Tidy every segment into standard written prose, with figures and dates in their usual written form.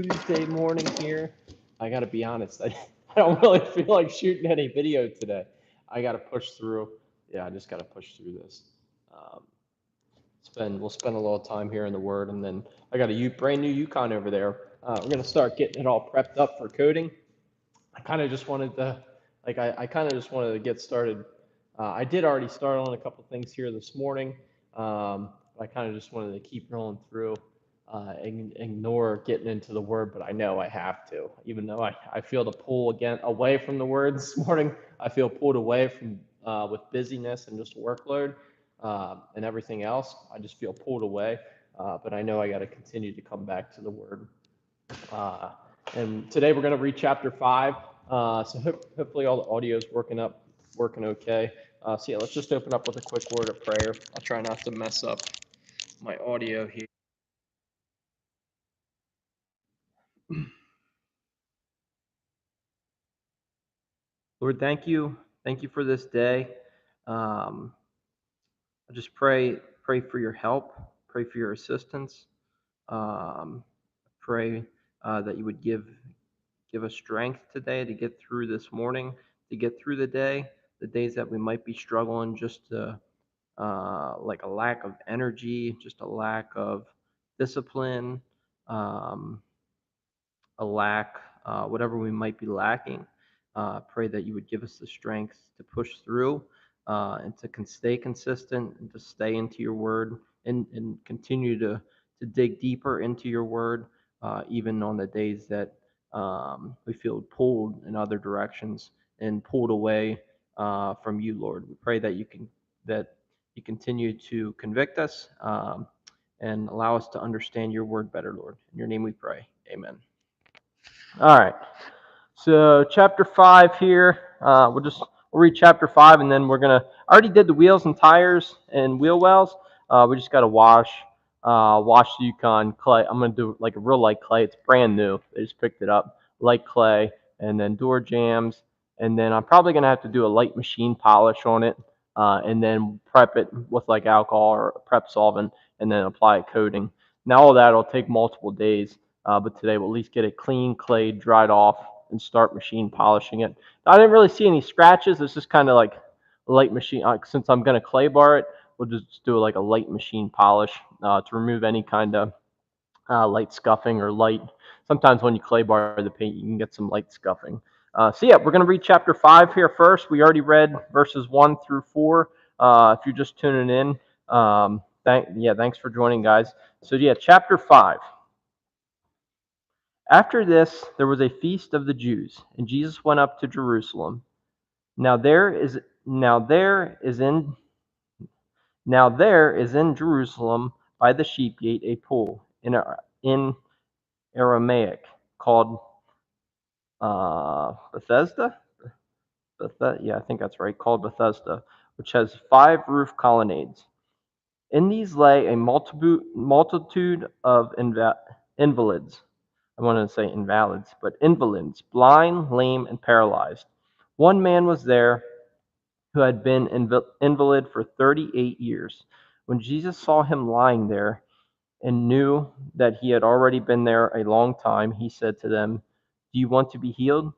Tuesday morning here. I gotta be honest, I don't really feel like shooting any video today. I gotta push through. Yeah, I just gotta push through this. Um, we'll spend a little time here in the Word, and then I got a brand new Yukon over there. We're gonna start getting it all prepped up for coding. I kind of just wanted to, I kind of just wanted to get started. I did already start on a couple things here this morning. I kind of just wanted to keep rolling through, ignore getting into the word, but I know I have to. Even though I feel the pull again away from the word this morning, I feel pulled away from with busyness and just workload and everything else. I just feel pulled away, but I know I got to continue to come back to the word. Uh, and today we're going to read chapter 5. Hopefully all the audio is working okay. So yeah, let's just open up with a quick word of prayer. I'll try not to mess up my audio here. Lord, thank you. Thank you for this day. Um, I just pray for your help, pray for your assistance. Pray that you would give us strength today to get through this morning, to get through the days that we might be struggling just to like a lack of energy, just a lack of discipline, um, a lack, whatever we might be lacking. Pray that you would give us the strength to push through and to stay consistent and to stay into your word and continue to dig deeper into your word, even on the days that we feel pulled in other directions and pulled away from you, Lord. We pray that you continue to convict us and allow us to understand your word better, Lord. In your name we pray. Amen. All right. So chapter 5 here. We'll read chapter 5, and then we're gonna. I already did the wheels and tires and wheel wells. We just gotta wash the Yukon clay. I'm gonna do like a real light clay. It's brand new. They just picked it up. Light clay, and then door jams, and then I'm probably gonna have to do a light machine polish on it, and then prep it with like alcohol or prep solvent, and then apply a coating. Now all that will take multiple days. But today we'll at least get it clean, clay, dried off, and start machine polishing it. I didn't really see any scratches. It's just kind of like a light machine. Since I'm going to clay bar it, we'll just do like a light machine polish to remove any kind of light scuffing or light. Sometimes when you clay bar the paint, you can get some light scuffing. So yeah, we're going to read chapter 5 here first. We already read verses 1 through 4. If you're just tuning in, thanks for joining, guys. So yeah, chapter 5. After this there was a feast of the Jews, and Jesus went up to Jerusalem. Now there is now there is in now there is in Jerusalem by the sheep gate a pool in Aramaic called Bethesda. Yeah, I think that's right. Called Bethesda, which has 5 roof colonnades. In these lay a multitude of invalids. I wanted to say invalids, but invalids, blind, lame, and paralyzed. One man was there who had been invalid for 38 years. When Jesus saw him lying there and knew that he had already been there a long time, he said to them, "Do you want to be healed?"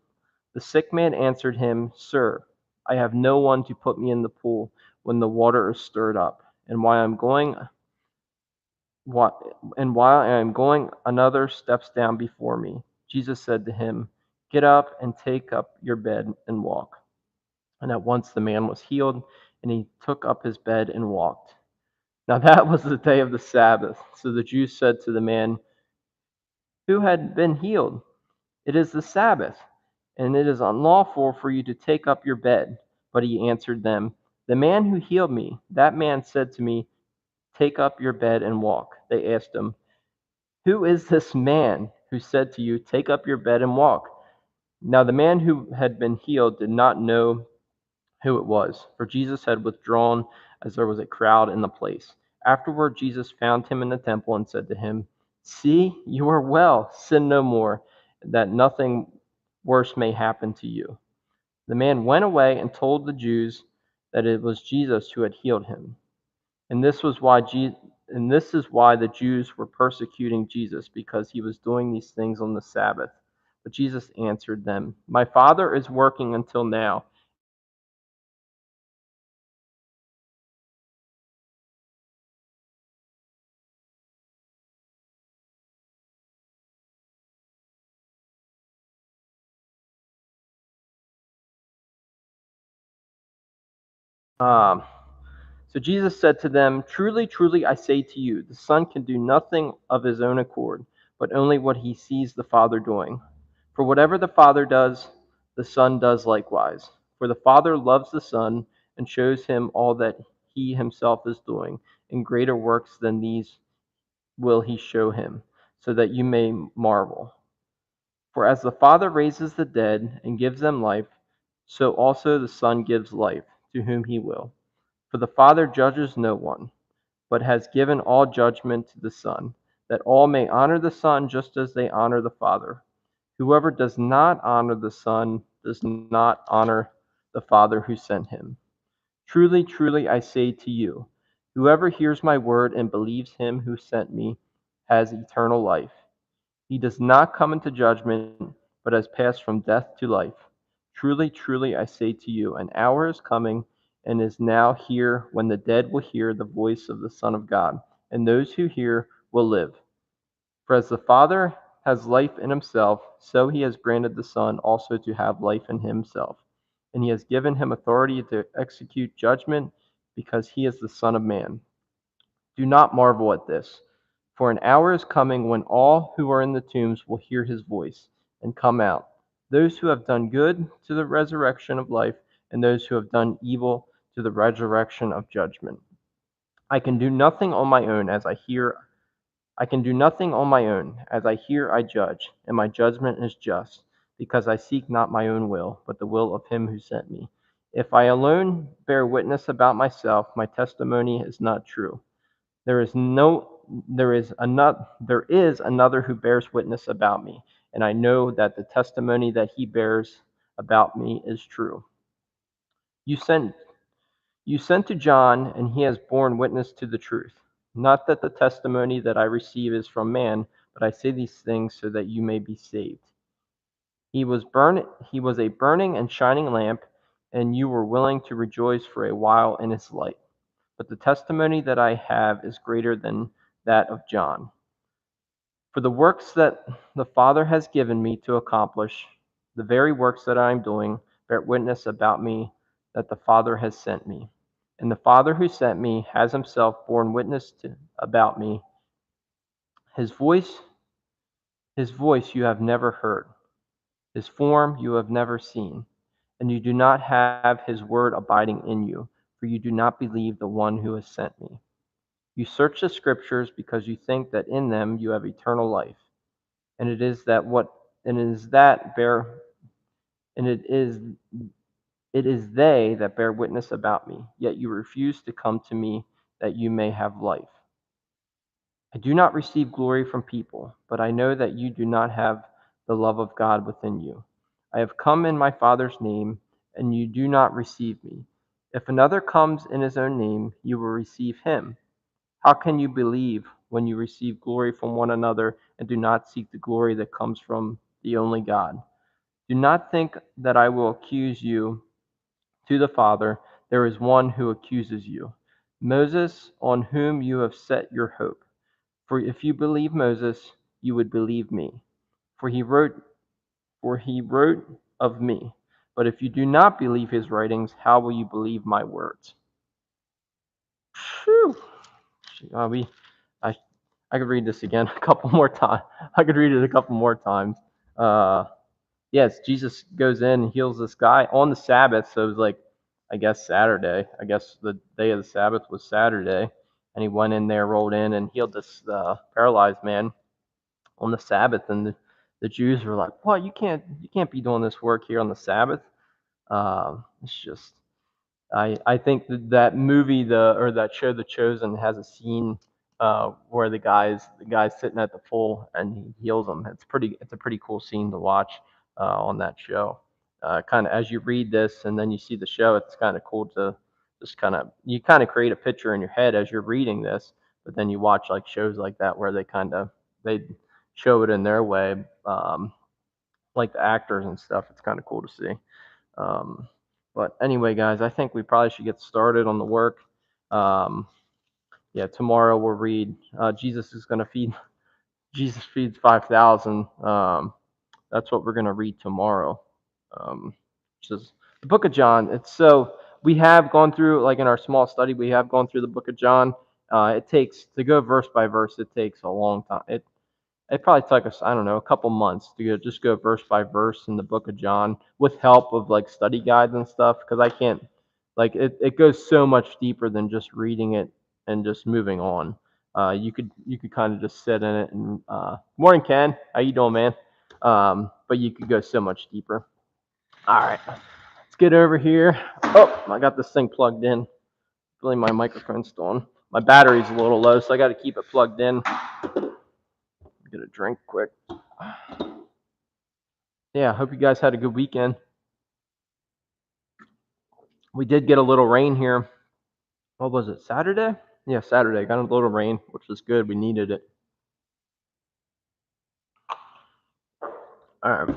The sick man answered him, "Sir, I have no one to put me in the pool when the water is stirred up, and while I am going, another steps down before me." Jesus said to him, "Get up and take up your bed and walk." And at once the man was healed, and he took up his bed and walked. Now that was the day of the Sabbath. So the Jews said to the man who had been healed, "It is the Sabbath, and it is unlawful for you to take up your bed." But he answered them, "The man who healed me, that man said to me, 'Take up your bed and walk.'" They asked him, "Who is this man who said to you, 'Take up your bed and walk'?" Now the man who had been healed did not know who it was, for Jesus had withdrawn as there was a crowd in the place. Afterward, Jesus found him in the temple and said to him, "See, you are well. Sin no more, that nothing worse may happen to you." The man went away and told the Jews that it was Jesus who had healed him. And this was why And this is why the Jews were persecuting Jesus, because he was doing these things on the Sabbath. But Jesus answered them, "My Father is working until now." Um, so Jesus said to them, "Truly, truly, I say to you, the Son can do nothing of his own accord, but only what he sees the Father doing. For whatever the Father does, the Son does likewise. For the Father loves the Son and shows him all that he himself is doing, and greater works than these will he show him, so that you may marvel. For as the Father raises the dead and gives them life, so also the Son gives life to whom he will. For the Father judges no one, but has given all judgment to the Son, that all may honor the Son just as they honor the Father. Whoever does not honor the Son does not honor the Father who sent him. Truly, truly, I say to you, whoever hears my word and believes him who sent me has eternal life. He does not come into judgment, but has passed from death to life. Truly, truly, I say to you, an hour is coming and is now here when the dead will hear the voice of the Son of God, and those who hear will live. For as the Father has life in himself, so he has granted the Son also to have life in himself. And he has given him authority to execute judgment, because he is the Son of Man. Do not marvel at this, for an hour is coming when all who are in the tombs will hear his voice and come out, those who have done good to the resurrection of life, and those who have done evil to the resurrection of judgment. I can do nothing on my own as I hear I can do nothing on my own. As I hear, I judge, and my judgment is just, because I seek not my own will, but the will of him who sent me. If I alone bear witness about myself, my testimony is not true. There is no there is another who bears witness about me, and I know that the testimony that he bears about me is true. You sent you sent to John, and he has borne witness to the truth. Not that the testimony that I receive is from man, but I say these things so that you may be saved. He was a burning and shining lamp, and you were willing to rejoice for a while in its light. But the testimony that I have is greater than that of John. For the works that the Father has given me to accomplish, the very works that I am doing, bear witness about me that the Father has sent me. And the Father who sent me has himself borne witness about me. His voice, his voice you have never heard. His form you have never seen. And you do not have his word abiding in you, for you do not believe the one who has sent me. You search the scriptures because you think that in them you have eternal life. And it is that what and it is that bear and it is they that bear witness about me, yet you refuse to come to me that you may have life. I do not receive glory from people, but I know that you do not have the love of God within you. I have come in my Father's name, and you do not receive me. If another comes in his own name, you will receive him. How can you believe when you receive glory from one another and do not seek the glory that comes from the only God? Do not think that I will accuse you to the Father. There is one who accuses you, Moses, on whom you have set your hope. For if you believe Moses, you would believe me, for he wrote of me. But if you do not believe his writings, how will you believe my words? Phew. We, I, I could read this again a couple more times. I could read it a couple more times. Uh, yes, Jesus goes in and heals this guy on the Sabbath. So it was like, I guess Saturday. I guess the day of the Sabbath was Saturday, and he went in there, rolled in, and healed this paralyzed man on the Sabbath. And the Jews were like, "What? You can't be doing this work here on the Sabbath." It's just I think that movie or that show The Chosen has a scene where the guy's sitting at the pool and he heals him. It's a pretty cool scene to watch on that show. Kind of as you read this and then you see the show, it's kind of cool to just you kind of create a picture in your head as you're reading this. But then you watch like shows like that where they show it in their way, like the actors and stuff. It's kind of cool to see. Um, but anyway, guys, I think we probably should get started on the work. Um, yeah, tomorrow we'll read. Jesus is going to feed. Jesus feeds 5,000. That's what we're going to read tomorrow. Which is the book of John. It's so we have gone through, like in our small study, we have gone through the book of John. It takes to go verse by verse. It takes a long time. It probably took us, I don't know, a couple months to just go verse by verse in the book of John with help of like study guides and stuff, because I can't, like, it goes so much deeper than just reading it and just moving on. You could kind of just sit in it and morning, Ken, how you doing, man? But you could go so much deeper. All right, let's get over here. Oh, I got this thing plugged in. Really, my microphone's still on. My battery's a little low, so I got to keep it plugged in. Get a drink quick. Yeah, hope you guys had a good weekend. We did get a little rain here. What was it, Saturday? Yeah, Saturday. Got a little rain, which was good. We needed it. All right.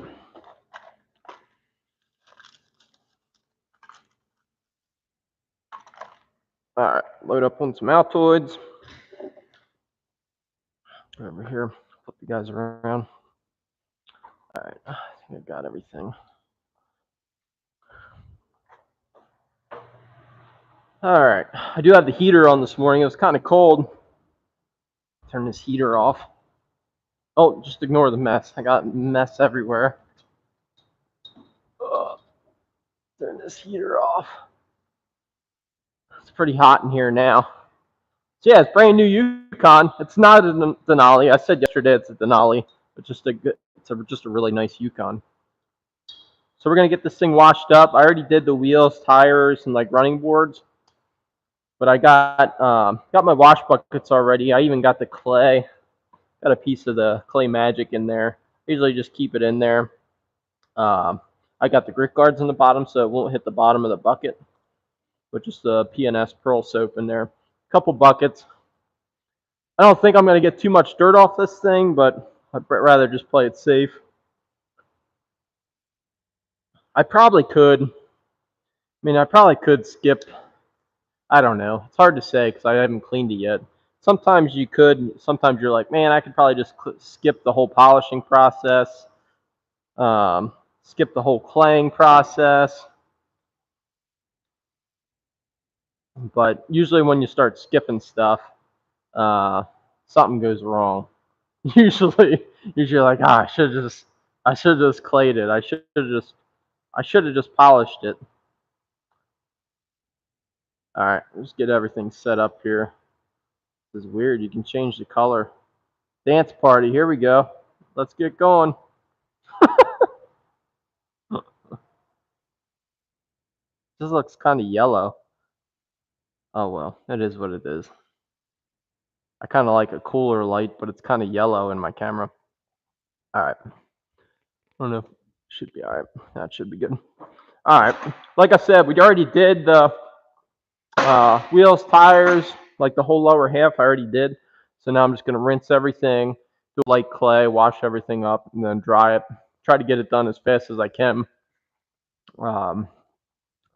All right, load up on some Altoids. Over here, flip you guys around. All right, I think I got everything. All right, I do have the heater on this morning. It was kind of cold. Turn this heater off. Oh, just ignore the mess. I got mess everywhere. Ugh. Turn this heater off. It's pretty hot in here now. So yeah, it's brand new Yukon. It's not a Denali. I said yesterday it's a Denali, but just a really nice Yukon. So we're gonna get this thing washed up. I already did the wheels, tires, and like running boards, but I got my wash buckets already. I even got the clay. Got a piece of the clay magic in there. I usually just keep it in there. I got the grit guards in the bottom so it won't hit the bottom of the bucket, but just the P&S Pearl soap in there. A couple buckets. I don't think I'm going to get too much dirt off this thing, but I'd rather just play it safe. I probably could. I probably could skip. I don't know. It's hard to say because I haven't cleaned it yet. Sometimes you could. Sometimes you're like, man, I could probably just skip the whole polishing process. Skip the whole claying process. But usually when you start skipping stuff, something goes wrong. Usually like, I should have just clayed it. I should have just polished it. All right, let's get everything set up here. This is weird. You can change the color. Dance party. Here we go. Let's get going. This looks kind of yellow. Oh well, it is what it is. I kind of like a cooler light, but it's kind of yellow in my camera. All right. I don't know. Should be all right. That should be good. All right. Like I said, we already did the wheels, tires, like the whole lower half. I already did. So now I'm just gonna rinse everything, do light clay, wash everything up, and then dry it. Try to get it done as fast as I can.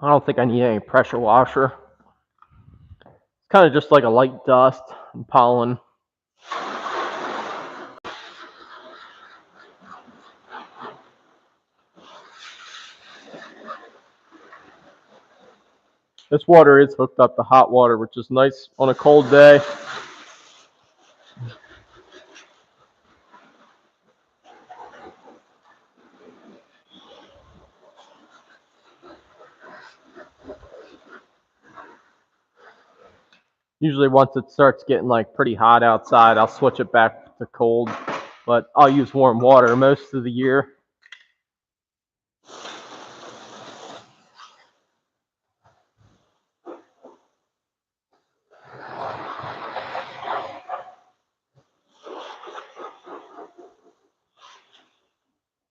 I don't think I need any pressure washer. It's kind of just like a light dust and pollen. This water is hooked up to hot water, which is nice on a cold day. Usually once it starts getting like pretty hot outside, I'll switch it back to cold, but I'll use warm water most of the year.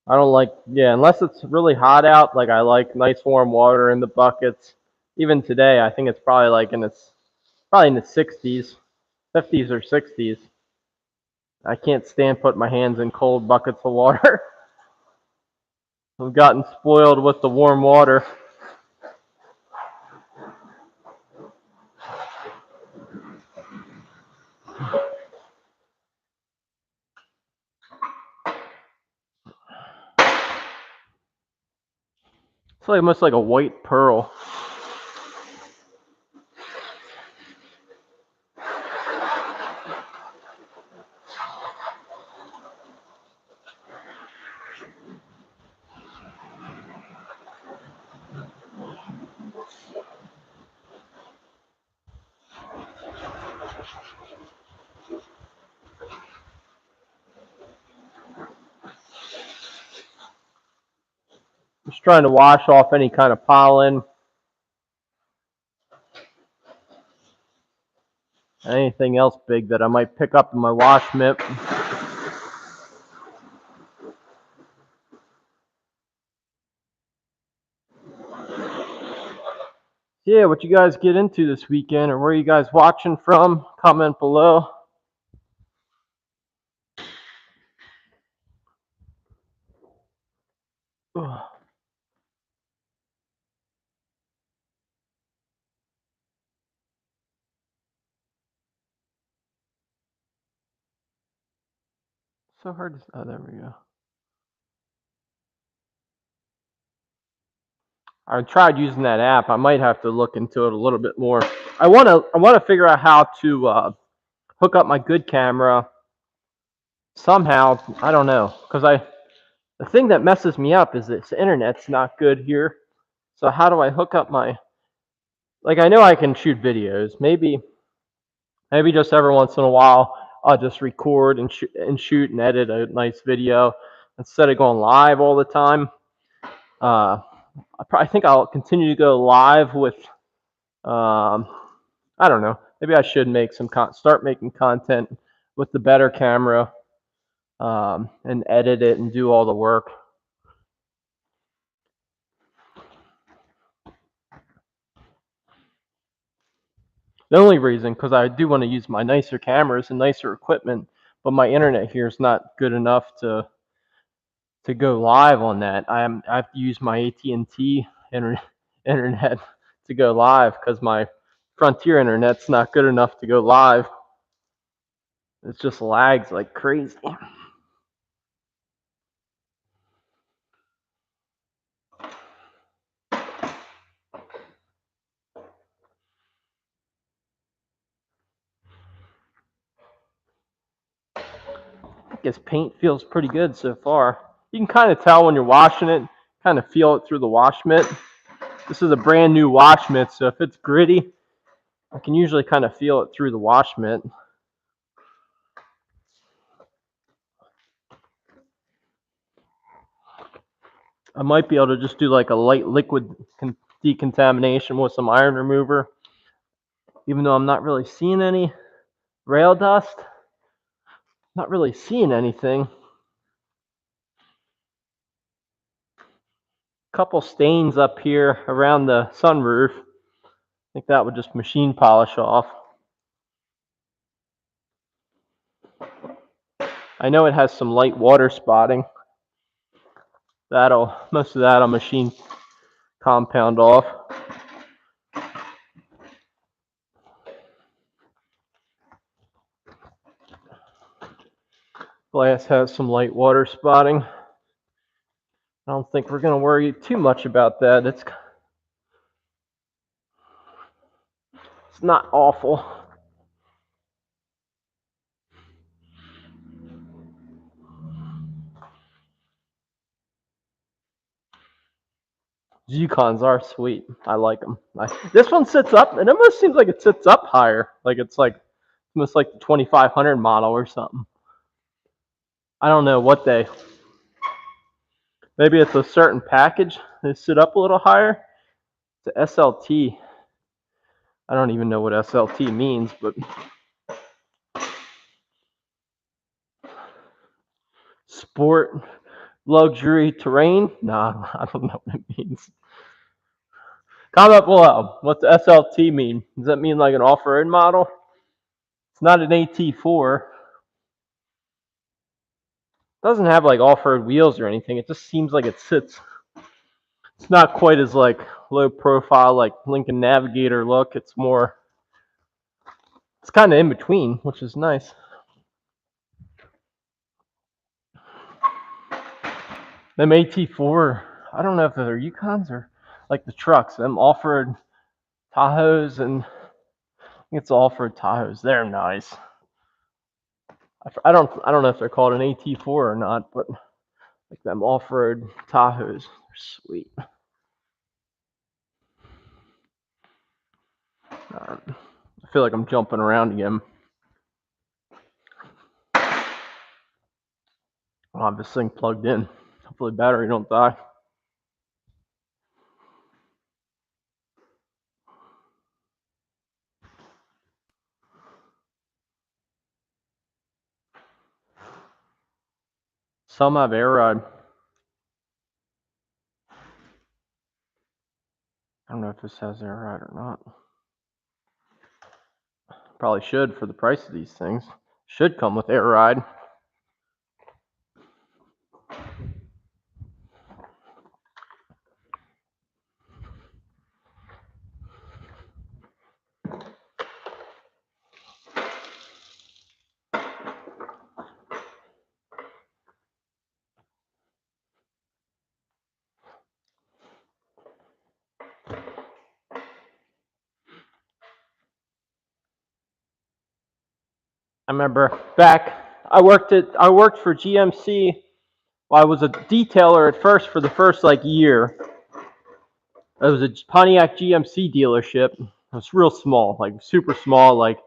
I don't like, yeah, unless it's really hot out, like I like nice warm water in the buckets. Even today, I think it's probably in the 60s. 50s or 60s. I can't stand putting my hands in cold buckets of water. I've gotten spoiled with the warm water. It's like almost like a white pearl. Just trying to wash off any kind of pollen, anything else big that I might pick up in my wash mitt. Yeah, what you guys get into this weekend, or where you guys watching from? Comment below. Ugh. So hard to. Oh, there we go. I tried using that app. I might have to look into it a little bit more. I want to figure out how to hook up my good camera somehow. I don't know, because the thing that messes me up is this internet's not good here. So how do I hook up my, like, I know I can shoot videos. Maybe just every once in a while I'll just record and shoot and edit a nice video instead of going live all the time. I think I'll continue to go live with. I don't know. Maybe I should make start making content with the better camera, and edit it and do all the work. The only reason, because I do want to use my nicer cameras and nicer equipment, but my internet here is not good enough to go live on that. I have to use my AT&T internet to go live because my Frontier internet's not good enough to go live. It just lags like crazy. I guess paint feels pretty good so far. You can kind of tell when you're washing it, kind of feel it through the wash mitt. This is a brand new wash mitt, so if it's gritty, I can usually kind of feel it through the wash mitt. I might be able to just do like a light liquid decontamination with some iron remover, even though I'm not really seeing any rail dust. Not really seeing anything. Couple stains up here around the sunroof. I think that would just machine polish off. I know it has some light water spotting. Most of that'll machine compound off. Glass has some light water spotting. I don't think we're going to worry too much about that. It's not awful. Yukons are sweet. I like them. This one sits up. It almost seems like it sits up higher. Like it's like almost like the 2500 model or something. I don't know what maybe it's a certain package. They sit up a little higher. It's a SLT. I don't even know what SLT means, but sport, luxury, terrain. Nah, I don't know what it means. Comment below. What's SLT mean? Does that mean like an off-road model? It's not an AT4. Doesn't have like off-road wheels or anything. It just seems like it sits. It's not quite as like low profile like Lincoln Navigator look. It's more. It's kind of in between, which is nice. Them AT4. I don't know if they're Yukons or like the trucks. Them off-road Tahoes and it's off-road Tahoes. They're nice. I don't know if they're called an AT4 or not, but like them off-road Tahoes, they're sweet. I feel like I'm jumping around again. I'll have this thing plugged in. Hopefully the battery don't die. Some have air ride. I don't know if this has air ride or not. Probably should for the price of these things. Should come with air ride. I remember I worked for GMC. Well, I was a detailer at first for the first like year. It was a Pontiac GMC dealership. It was real small, like super small, like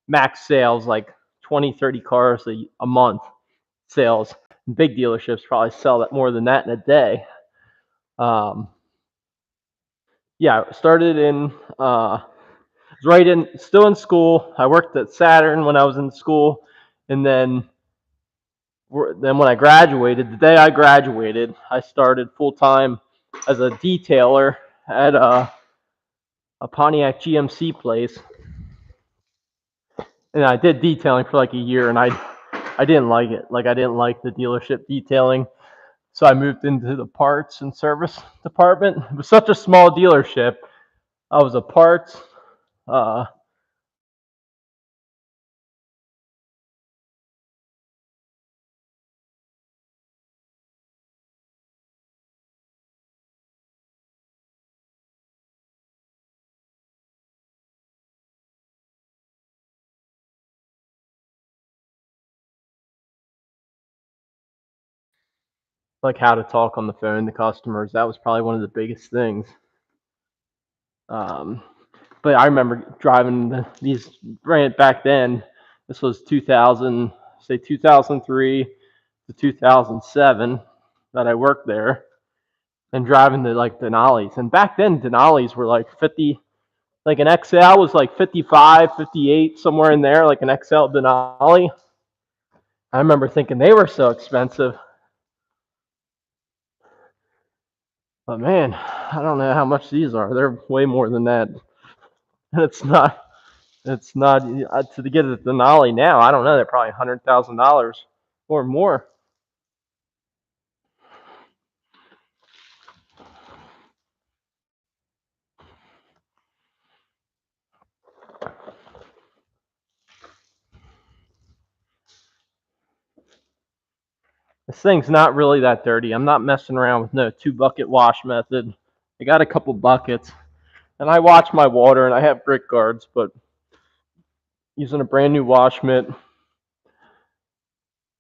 max sales, like 20, 30 cars a month sales. Big dealerships probably sell that more than that in a day. Yeah, I started in, still in school. I worked at Saturn when I was in school. And then when I graduated, the day I graduated, I started full-time as a detailer at a Pontiac GMC place. And I did detailing for like a year, and I didn't like it. Like I didn't like the dealership detailing. So I moved into the parts and service department. It was such a small dealership. I was a parts, like how to talk on the phone to customers. That was probably one of the biggest things. But I remember driving these right back then. This was 2003 to 2007 that I worked there, and driving the like Denali's. And back then Denali's were like 50, like an XL was like 55, 58, somewhere in there, like an XL Denali. I remember thinking they were so expensive. But man, I don't know how much these are. They're way more than that. And it's not to get a Denali now. I don't know. They're probably $100,000 or more. This thing's not really that dirty. I'm not messing around with no 2-bucket wash method. I got a couple buckets, and I watch my water, and I have grit guards, but using a brand new wash mitt.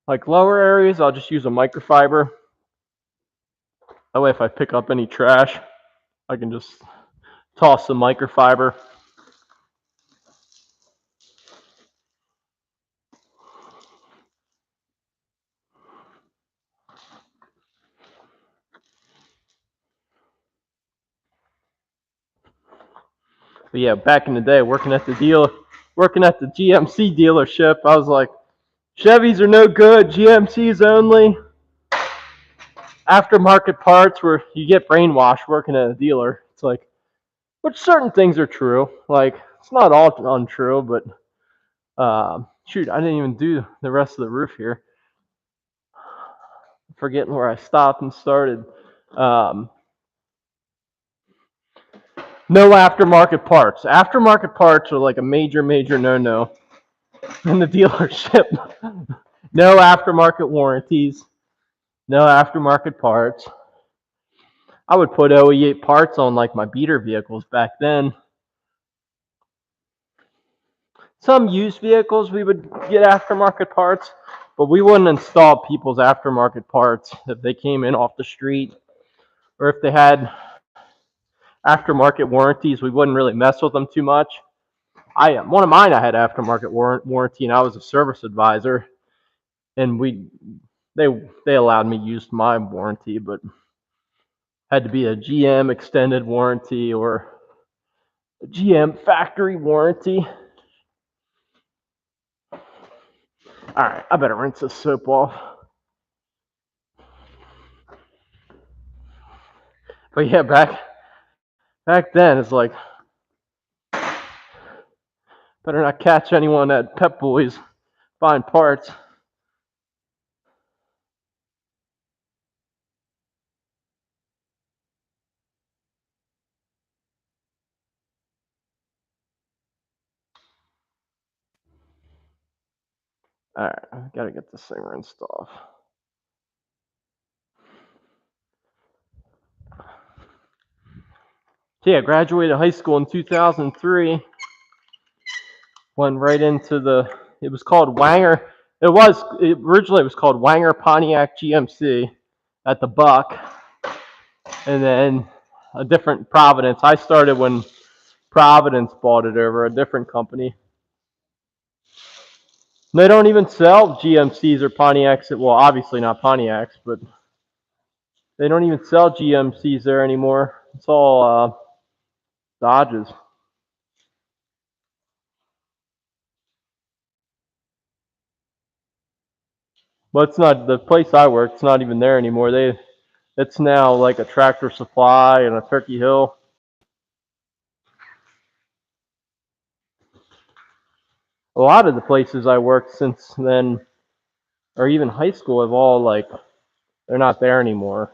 Like lower areas, I'll just use a microfiber. That way, if I pick up any trash, I can just toss the microfiber. But yeah, back in the day, working at the GMC dealership, I was like, Chevys are no good. GMC's only. Aftermarket parts where you get brainwashed working at a dealer. It's like, which certain things are true. Like, it's not all untrue, but Shoot, I didn't even do the rest of the roof here. Forgetting where I stopped and started. Um, no aftermarket parts. Aftermarket parts are like a major, major no-no in the dealership. No aftermarket warranties. No aftermarket parts. I would put OE8 parts on like my beater vehicles back then. Some used vehicles we would get aftermarket parts, but we wouldn't install people's aftermarket parts if they came in off the street, or if they had aftermarket warranties. We wouldn't really mess with them too much. One of mine, I had aftermarket warranty, and I was a service advisor, and they allowed me to use my warranty, but had to be a GM extended warranty or a GM factory warranty. All right, I better rinse this soap off. But yeah, back then it's like, better not catch anyone at Pep Boys buying parts. All right, I gotta get this thing rinsed off. So yeah, graduated high school in 2003. Went right into it was called Wanger. Originally it was called Wanger Pontiac GMC at the Buck, and then a different Providence. I started when Providence bought it over, a different company. They don't even sell GMCs or Pontiacs. Well, obviously not Pontiacs, but they don't even sell GMCs there anymore. It's all Dodges. But it's not the place I work. It's not even there anymore. It's now like a Tractor Supply and a Turkey Hill. A lot of the places I worked since then, or even high school, have all they're not there anymore.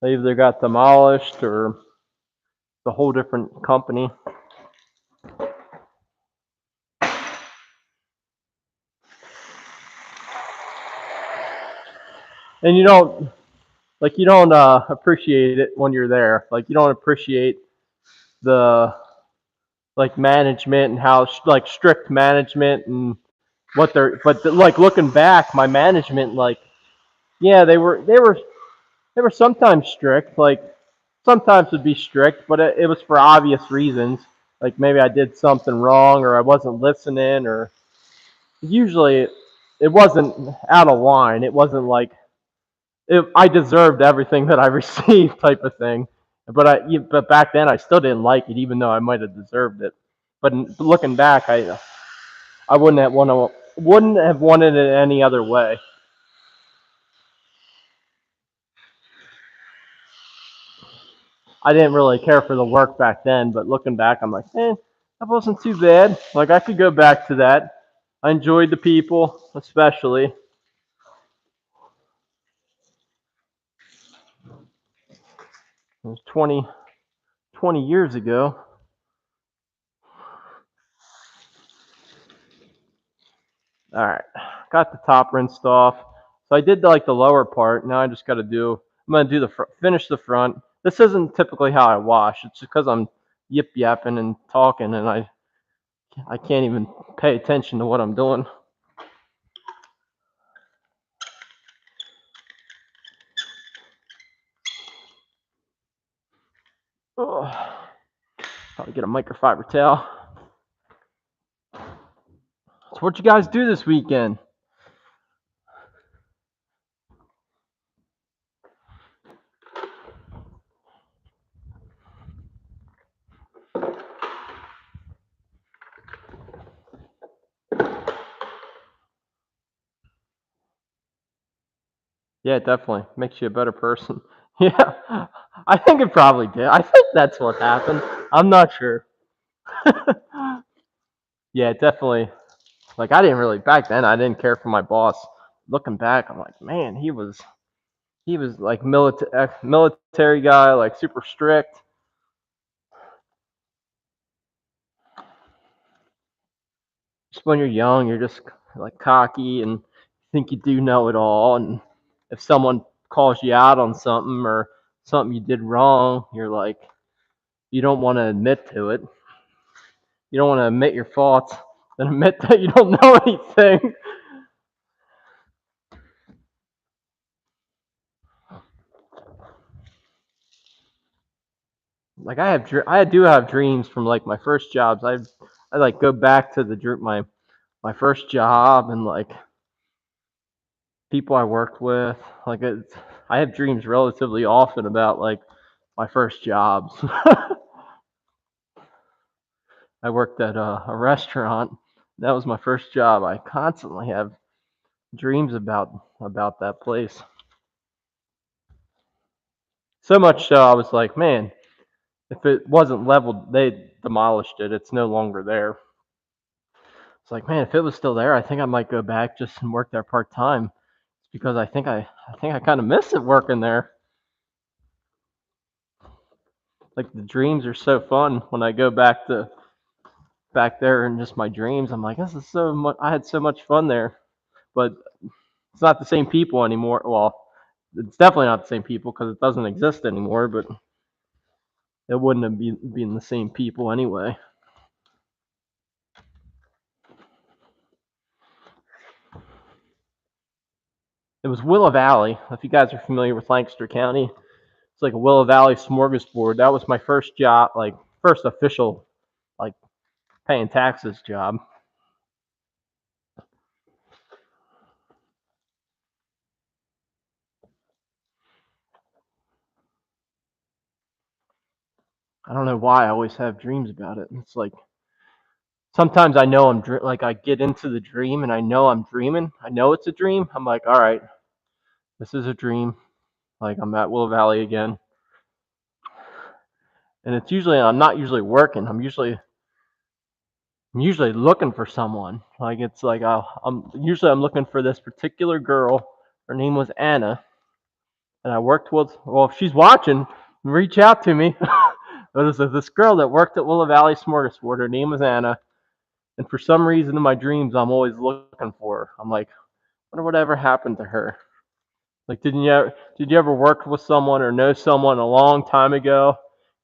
They either got demolished or it's a whole different company. And you don't appreciate it when you're there. Like you don't appreciate the management and how strict management and what they're. But looking back, my management yeah, they were sometimes strict. Like sometimes would be strict, but it was for obvious reasons. Like maybe I did something wrong or I wasn't listening, or usually it wasn't out of line. It wasn't like I deserved everything that I received type of thing. But back then I still didn't like it, even though I might have deserved it. But looking back, I wouldn't have wanted it any other way. I didn't really care for the work back then, but looking back, I'm like, that wasn't too bad. Like I could go back to that. I enjoyed the people, especially. It was 20 years ago. All right, got the top rinsed off. So I did the lower part. Now I just got to I'm gonna do finish the front. This isn't typically how I wash. It's because I'm yip yapping and talking, and I can't even pay attention to what I'm doing. Oh, probably get a microfiber towel. So what you guys do this weekend? Yeah, it definitely makes you a better person. Yeah, I think it probably did. I think that's what happened. I'm not sure. Yeah, definitely. Like I didn't really back then. I didn't care for my boss. Looking back, I'm like, man, he was like military guy, like super strict. Just when you're young, you're just like cocky and think you do know it all. And if someone calls you out on something or something you did wrong, you're like, you don't want to admit to it. You don't want to admit your faults and admit that you don't know anything. Like I do have dreams from like my first jobs. I like go back to my first job and like people I worked with. Like I have dreams relatively often about like my first jobs. I worked at a restaurant. That was my first job. I constantly have dreams about that place. So much so I was like, man, if it wasn't leveled, they demolished it. It's no longer there. It's like, man, if it was still there, I think I might go back just and work there part time. Because I think I kind of miss it working there. Like the dreams are so fun when I go back there and just my dreams. I'm like, this is so much. I had so much fun there, but it's not the same people anymore. Well, it's definitely not the same people because it doesn't exist anymore. But it wouldn't have been the same people anyway. It was Willow Valley. If you guys are familiar with Lancaster County, it's like a Willow Valley smorgasbord. That was my first job, like first official, like paying taxes job. I don't know why I always have dreams about it. It's like sometimes I know like I get into the dream and I know I'm dreaming. I know it's a dream. I'm like, all right, this is a dream. Like I'm at Willow Valley again, and it's usually I'm not usually working. I'm usually looking for someone. Like it's like I'm looking for this particular girl. Her name was Anna, and I worked with. Well, if she's watching, reach out to me. But it's this girl that worked at Willow Valley Smorgasbord. Her name was Anna, and for some reason in my dreams, I'm always looking for her. I'm like, I wonder whatever happened to her. Like, did you ever work with someone or know someone a long time ago?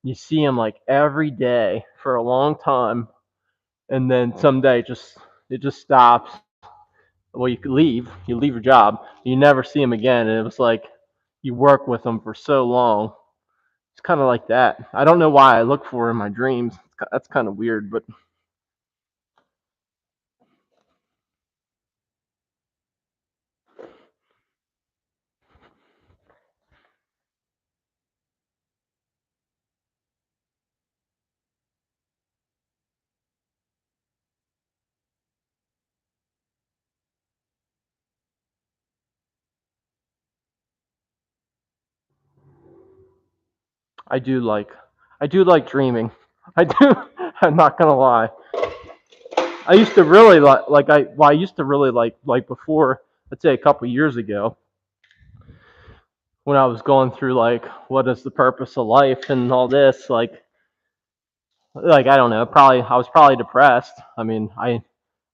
You see them like every day for a long time, and then someday it just stops. Well, you leave your job, you never see them again, and it was like you work with them for so long. It's kind of like that. I don't know why I look for her in my dreams. That's kind of weird, but I do like I do like dreaming. I do. I'm not gonna lie. I used to really I used to really like before, let's say a couple years ago, when I was going through like what is the purpose of life and all this, like I don't know, probably I was probably depressed. I mean, I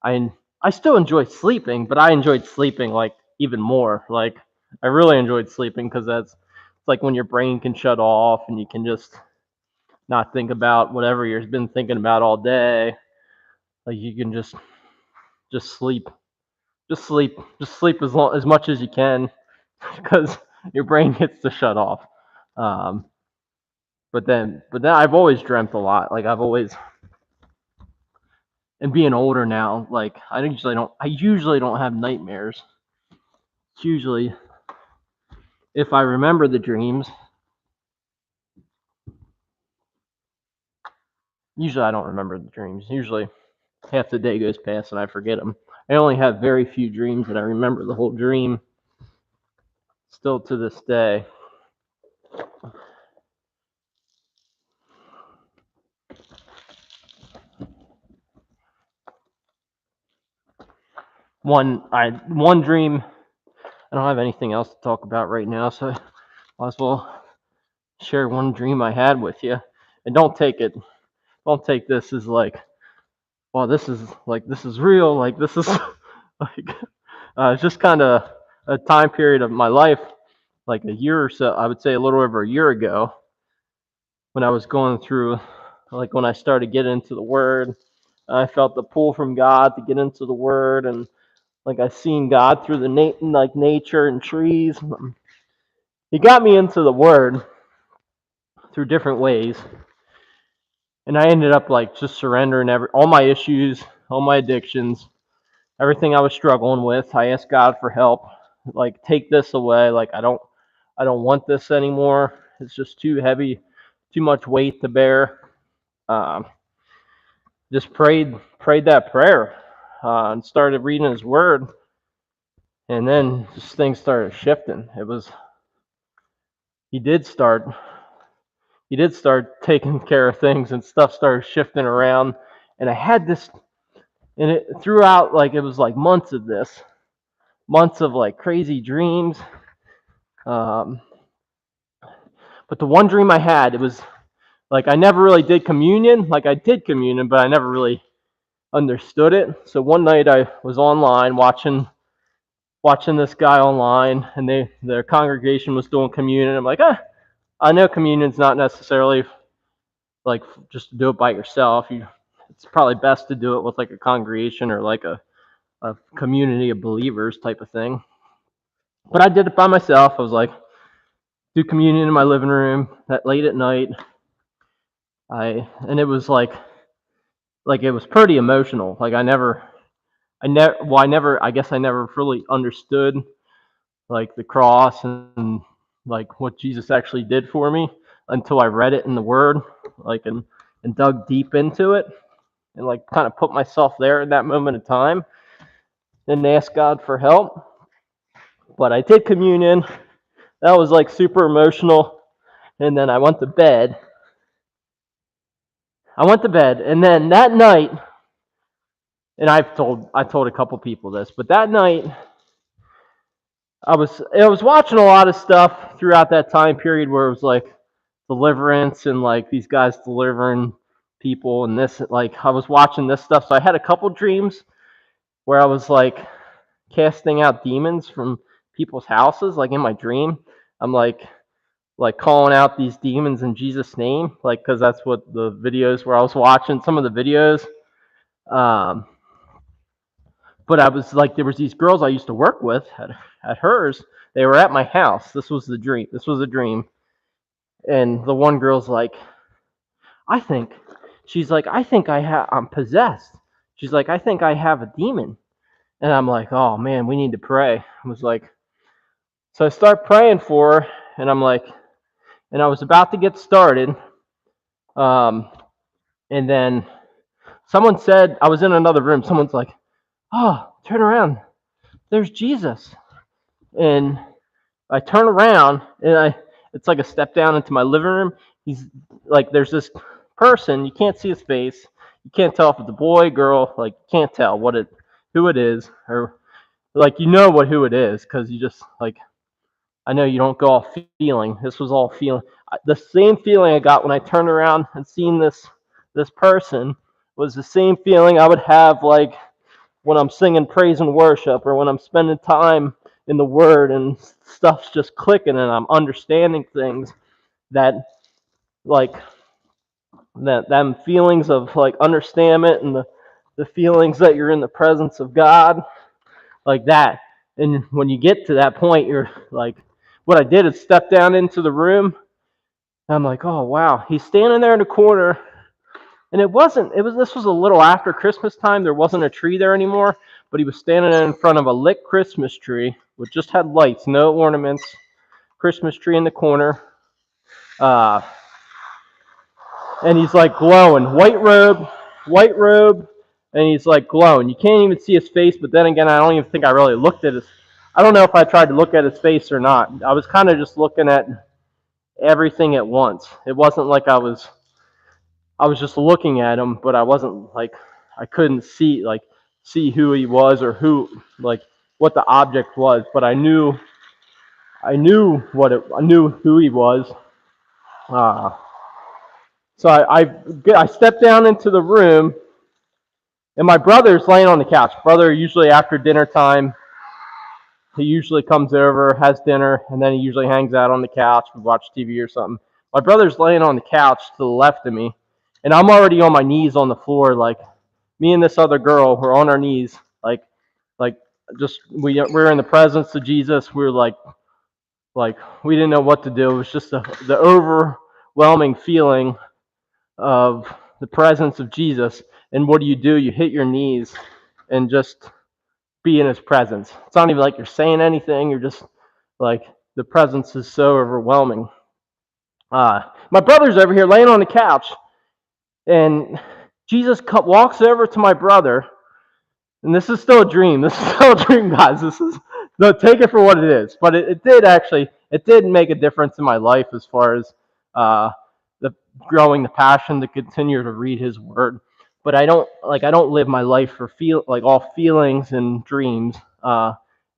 I still enjoyed sleeping, but I enjoyed sleeping like even more. Like I really enjoyed sleeping because that's it's like when your brain can shut off and you can just not think about whatever you've been thinking about all day. Like you can just sleep, just sleep as much as you can because your brain gets to shut off. Um, but then I've always dreamt a lot. Like I've always, and being older now, like I usually don't have nightmares. It's usually if I remember the dreams. Usually I don't remember the dreams. Usually half the day goes past and I forget them. I only have very few dreams that I remember the whole dream still to this day. one dream. I don't have anything else to talk about right now, so I might as well share one dream I had with you. And don't take this as like, well, this is real, like this is like it's just kind of a time period of my life, like a year or so, I would say a little over a year ago, when I was going through, like when I started getting into the Word. I felt the pull from God to get into the Word, and like I seen God through the like nature and trees. He got me into the Word through different ways, and I ended up like just surrendering all my issues, all my addictions, everything I was struggling with. I asked God for help, like take this away. Like I don't want this anymore. It's just too heavy, too much weight to bear. Um, just prayed that prayer, and started reading His Word, and then just things started shifting. He did start he did start taking care of things, and stuff started shifting around, and I had this, and it throughout, like it was like months of like crazy dreams. Um, but the one dream I had, it was like I never really did communion. Like I did communion, but I never really understood it. So one night I was online watching this guy online, and their congregation was doing communion. I'm like, I know communion's not necessarily like just to do it by yourself. It's probably best to do it with like a congregation or like a community of believers type of thing. But I did it by myself. I was like, do communion in my living room that late at night. And it was like it was pretty emotional. Like I guess I never fully understood like the cross and like what Jesus actually did for me until I read it in the Word, like and dug deep into it, and like kind of put myself there in that moment of time and asked God for help. But I did communion. That was like super emotional. And then I went to bed. And then that night, and I told a couple people this, but that night I was watching a lot of stuff throughout that time period where it was like deliverance and like these guys delivering people, and this, like I was watching this stuff. So I had a couple dreams where I was like casting out demons from people's houses, like in my dream. I'm like calling out these demons in Jesus' name, like because that's what the videos where I was watching some of the videos. Um, but I was like, there was these girls I used to work with at hers. They were at my house. This was the dream. This was a dream. And the one girl's like, I think, she's like, I'm possessed. She's like, I think I have a demon. And I'm like, oh man, we need to pray. I was like, so I start praying for her, and I'm like, and I was about to get started. Um, and then someone said, I was in another room. Someone's like, oh, turn around. There's Jesus. And I turn around, and it's like a step down into my living room. He's like, there's this person, you can't see his face. You can't tell if it's a boy, girl, like you can't tell who it is, or like you know who it is, because you just like, I know you don't go off feeling. This was all feeling. The same feeling I got when I turned around and seen this person was the same feeling I would have like when I'm singing praise and worship, or when I'm spending time in the Word and stuff's just clicking and I'm understanding things, that like that them feelings of like understanding, and the feelings that you're in the presence of God, like that. And when you get to that point, you're like, what I did is step down into the room. And I'm like, oh wow, he's standing there in the corner. And this was a little after Christmas time. There wasn't a tree there anymore, but he was standing in front of a lit Christmas tree, which just had lights, no ornaments. Christmas tree in the corner. Uh, and he's like glowing, white robe, and he's like glowing. You can't even see his face, but then again, I don't even think I really looked at his. I don't know if I tried to look at his face or not. I was kind of just looking at everything at once. It wasn't like I was just looking at him, but I wasn't like, I couldn't see, like see who he was or who, like, what the object was, but I knew who he was. Uh, so I stepped down into the room, and my brother's laying on the couch. Brother usually after dinner time, he usually comes over, has dinner, and then he usually hangs out on the couch. We watch TV or something. My brother's laying on the couch to the left of me, and I'm already on my knees on the floor. Like, me and this other girl were on our knees, like just we're in the presence of Jesus. We were like we didn't know what to do. It was just the overwhelming feeling of the presence of Jesus. And what do? You hit your knees and just be in his presence. It's not even like you're saying anything. You're just like, the presence is so overwhelming. My brother's over here laying on the couch, and Jesus walks over to my brother, and this is still a dream. This is still a dream, guys. This is, no, take it for what it is. But it did make a difference in my life as far as uh, the growing the passion to continue to read His Word. But I don't live my life for all feelings and dreams.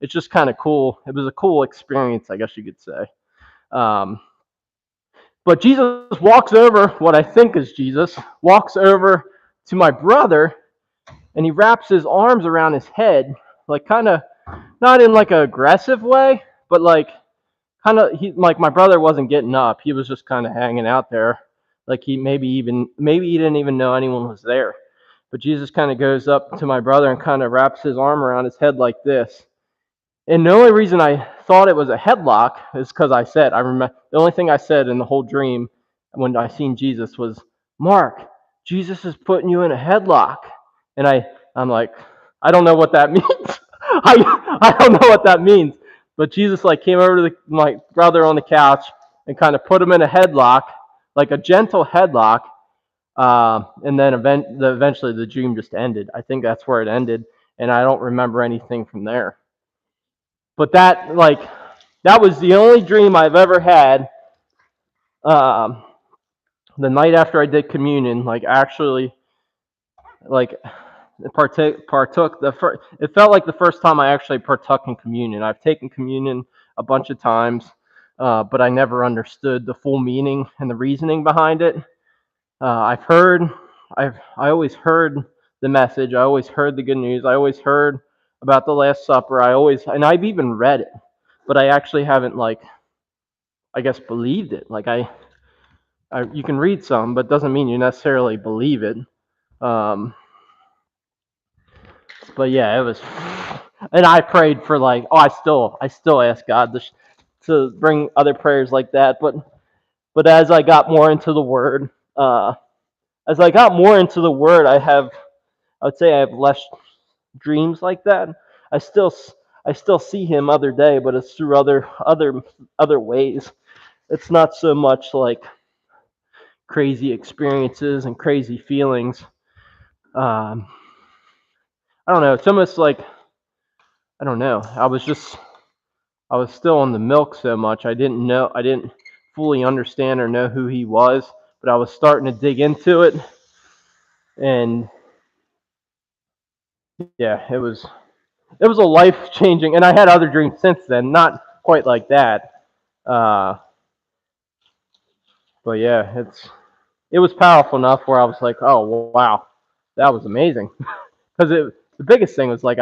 It's just kind of cool. It was a cool experience, I guess you could say. Um, but Jesus walks over, what I think is Jesus, walks over to my brother, and he wraps his arms around his head, like, kind of, not in like an aggressive way, but like, kind of, he, like, my brother wasn't getting up. He was just kind of hanging out there, like, maybe he didn't even know anyone was there. But Jesus kind of goes up to my brother and kind of wraps his arm around his head like this. And the only reason I thought it was a headlock is because I remember the only thing I said in the whole dream when I seen Jesus was, "Mark, Jesus is putting you in a headlock." And I'm like, I don't know what that means. I don't know what that means. But Jesus, like, came over to my brother on the couch and kind of put him in a headlock, like a gentle headlock. And then eventually the dream just ended. I think that's where it ended, and I don't remember anything from there. But that was the only dream I've ever had. Um, the night after I did communion, like, actually, like, partook the first. It felt like the first time I actually partook in communion. I've taken communion a bunch of times, but I never understood the full meaning and the reasoning behind it. I've heard, I always heard the message. I always heard the good news. I always heard about the Last Supper. And I've even read it, but I actually haven't, like, I guess, believed it. Like, you can read some, but it doesn't mean you necessarily believe it. Um, but yeah, it was, and I prayed for, like, oh, I still ask God to bring other prayers like that. But as I got more into the Word, I would say I have less dreams like that. I still I still see Him other day, but it's through other ways. It's not so much like crazy experiences and crazy feelings. Um, I don't know. It's almost like, I don't know. I was still on the milk so much. I didn't fully understand or know who He was, but I was starting to dig into it, and yeah, it was a life changing. And I had other dreams since then, not quite like that. Uh, but yeah, it was powerful enough where I was like, oh wow, that was amazing. Because the biggest thing was, like,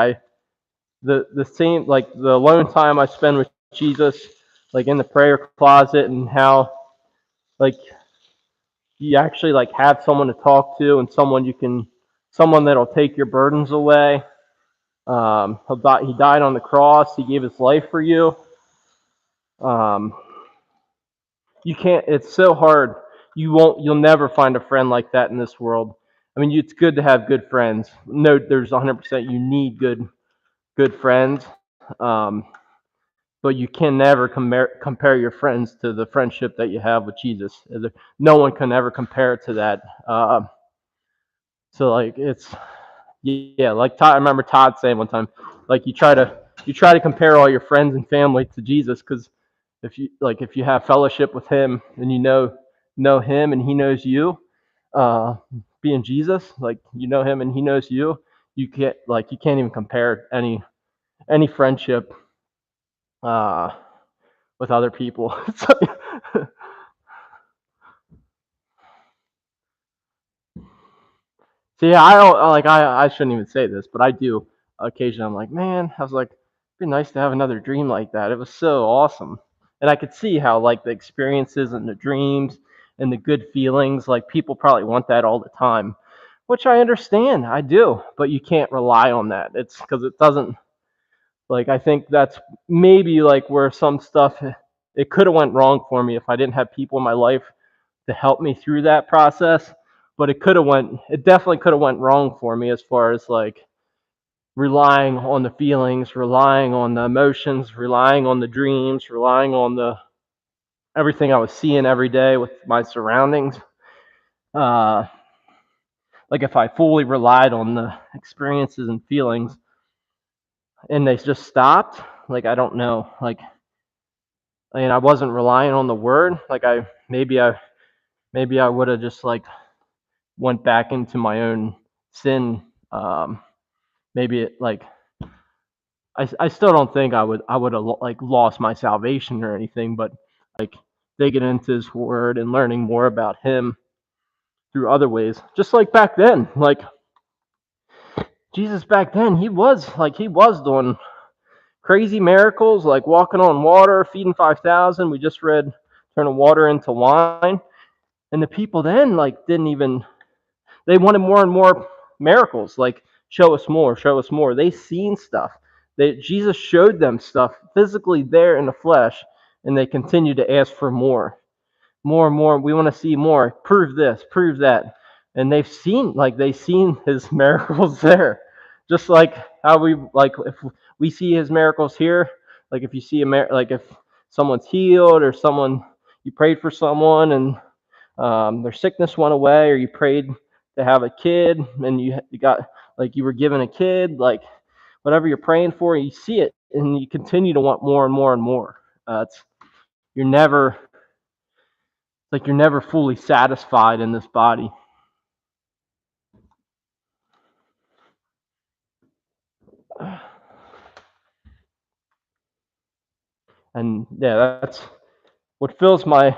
the same, like, the alone time I spend with Jesus, like, in the prayer closet, and how, like, you actually, like, have someone to talk to, and someone that'll take your burdens away. He died on the cross. He gave his life for you. Um, you can't. It's so hard. You'll never find a friend like that in this world. I mean, it's good to have good friends. No, there's 100%. You need good friends. But you can never compare your friends to the friendship that you have with Jesus. No one can ever compare it to that. So, like, it's, yeah, like Todd. I remember Todd saying one time, like, you try to compare all your friends and family to Jesus, because if you have fellowship with Him, and you know Him and He knows you, uh, being Jesus, like, you know Him and He knows you, you can't even compare any friendship uh, with other people. See, I don't like I shouldn't even say this, but I do occasionally. I'm like, man, I was like, it'd be nice to have another dream like that. It was so awesome, and I could see how like the experiences and the dreams and the good feelings, like people probably want that all the time, which I understand. I do, but you can't rely on that. It's because it doesn't. Like I think that's maybe like where some stuff it could have went wrong for me if I didn't have people in my life to help me through that process. But it definitely could have went wrong for me as far as like relying on the feelings, relying on the emotions, relying on the dreams, relying on the everything I was seeing every day with my surroundings. Uh, like if I fully relied on the experiences and feelings and they just stopped, like I don't know, like and I wasn't relying on the word, like maybe I would have just like went back into my own sin. Maybe it like I still don't think I would have like lost my salvation or anything, but like digging into His Word and learning more about Him through other ways. Just like back then, like Jesus back then, he was doing crazy miracles, like walking on water, feeding 5,000. We just read turning water into wine, and the people then like didn't even they wanted more and more miracles, like show us more, show us more. They seen stuff. Jesus showed them stuff physically there in the flesh, and they continued to ask for more and more. We want to see more. Prove this, prove that. And they seen his miracles there. Just like how we like if we see his miracles here, like if you see like if someone's healed or someone you prayed for someone and their sickness went away, or you prayed to have a kid and you got like you were given a kid, like whatever you're praying for, you see it and you continue to want more and more and more. It's you're never like you're never fully satisfied in this body. And yeah, that's what fills my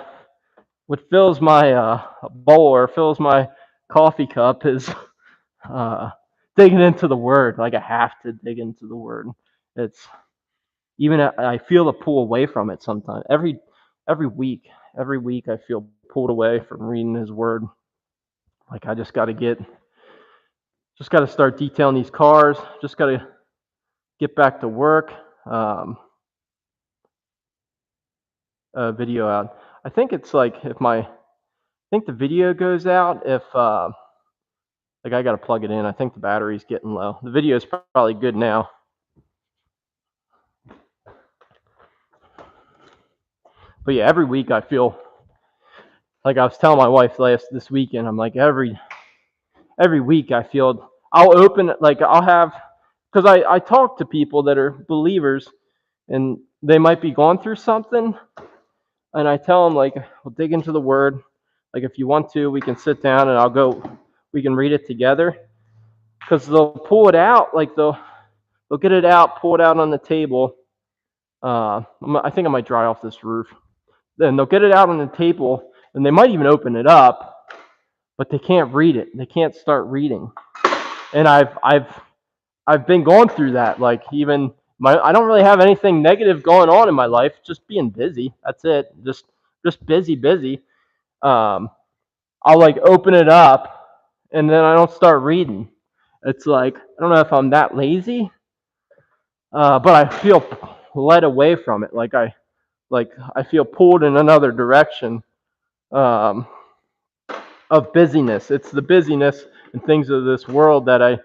bowl or fills my coffee cup is uh, digging into the word. Like I have to dig into the word. It's even I feel the pull away from it sometimes. Every week, every week I feel pulled away from reading His word. Like I just got to start detailing these cars. Just got to get back to work. Video out. I think it's like I think the video goes out if like I got to plug it in. I think the battery's getting low. The video is probably good now. But yeah, every week I feel like I was telling my wife this weekend. I'm like every week I feel I'll open like I'll have because I talk to people that are believers and they might be going through something and I tell them like we'll dig into the word, like if you want to we can sit down and we can read it together because they'll pull it out like they'll get it out, pull it out on the table. I think I might dry off this roof. Then they'll get it out on the table and they might even open it up, but they can't read it. They can't start reading. And I've been going through that. Like even I don't really have anything negative going on in my life. Just being busy. That's it. Just busy. Um, I'll like open it up, and then I don't start reading. It's like I don't know if I'm that lazy, but I feel led away from it. Like I feel pulled in another direction um, of busyness. It's the busyness and things of this world that I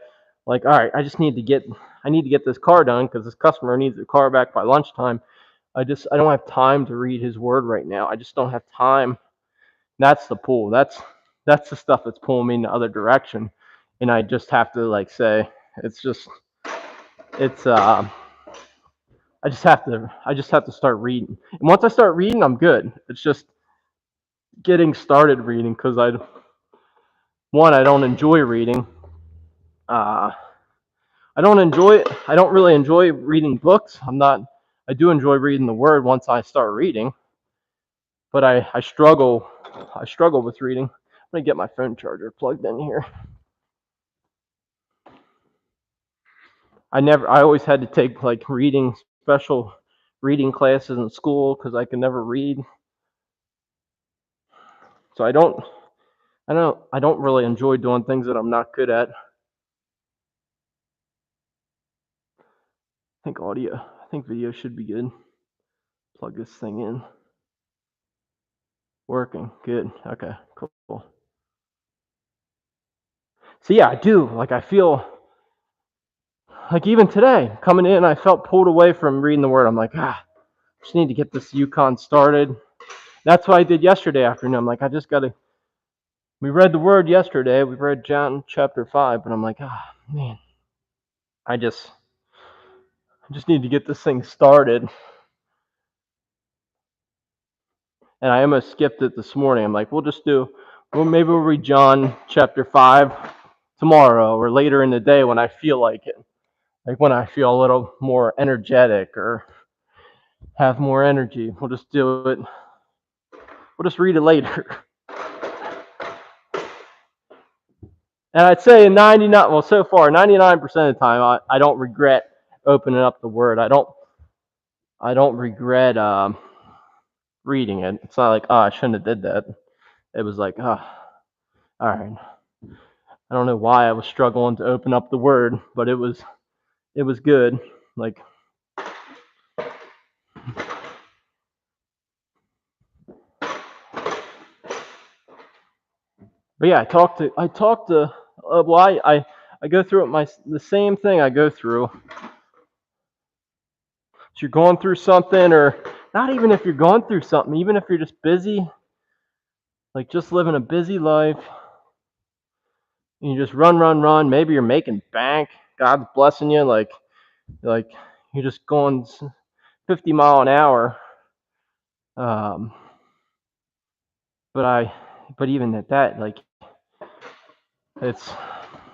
like. All right, I need to get this car done because this customer needs the car back by lunchtime. I don't have time to read His word right now. I just don't have time. That's the pull. That's the stuff that's pulling me in the other direction, and I just have to like say it's just it's I just have to start reading. And once I start reading, I'm good. It's just getting started reading because I don't enjoy reading. Uh, I don't enjoy it. I don't really enjoy reading books. I do enjoy reading the Word once I start reading, but I struggle. I struggle with reading. I'm gonna get my phone charger plugged in here. I always had to take like reading special reading classes in school because I could never read. So I don't really enjoy doing things that I'm not good at. I think video should be good. Plug this thing in. Working. Good. Okay, cool. So yeah, I do. Like I feel like even today, coming in, I felt pulled away from reading the Word. I'm like, just need to get this Yukon started. That's what I did yesterday afternoon. I'm like, we read the Word yesterday. We read John chapter 5, but I'm like, man, I just need to get this thing started. And I almost skipped it this morning. I'm like, maybe we'll read John chapter 5 tomorrow or later in the day when I feel like it. Like when I feel a little more energetic or have more energy. We'll just do it. We'll just read it later. And I'd say 99% of the time, I don't regret opening up the Word. I don't regret reading it. It's not like, I shouldn't have did that. It was like, all right. I don't know why I was struggling to open up the Word, but it was good. Like, but yeah, I go through the same thing I go through. If you're going through something, or not even if you're going through something, even if you're just busy, like just living a busy life, and you just run. Maybe you're making bank. God's blessing you, like you're just going 50 mile an hour. But even at that, like it's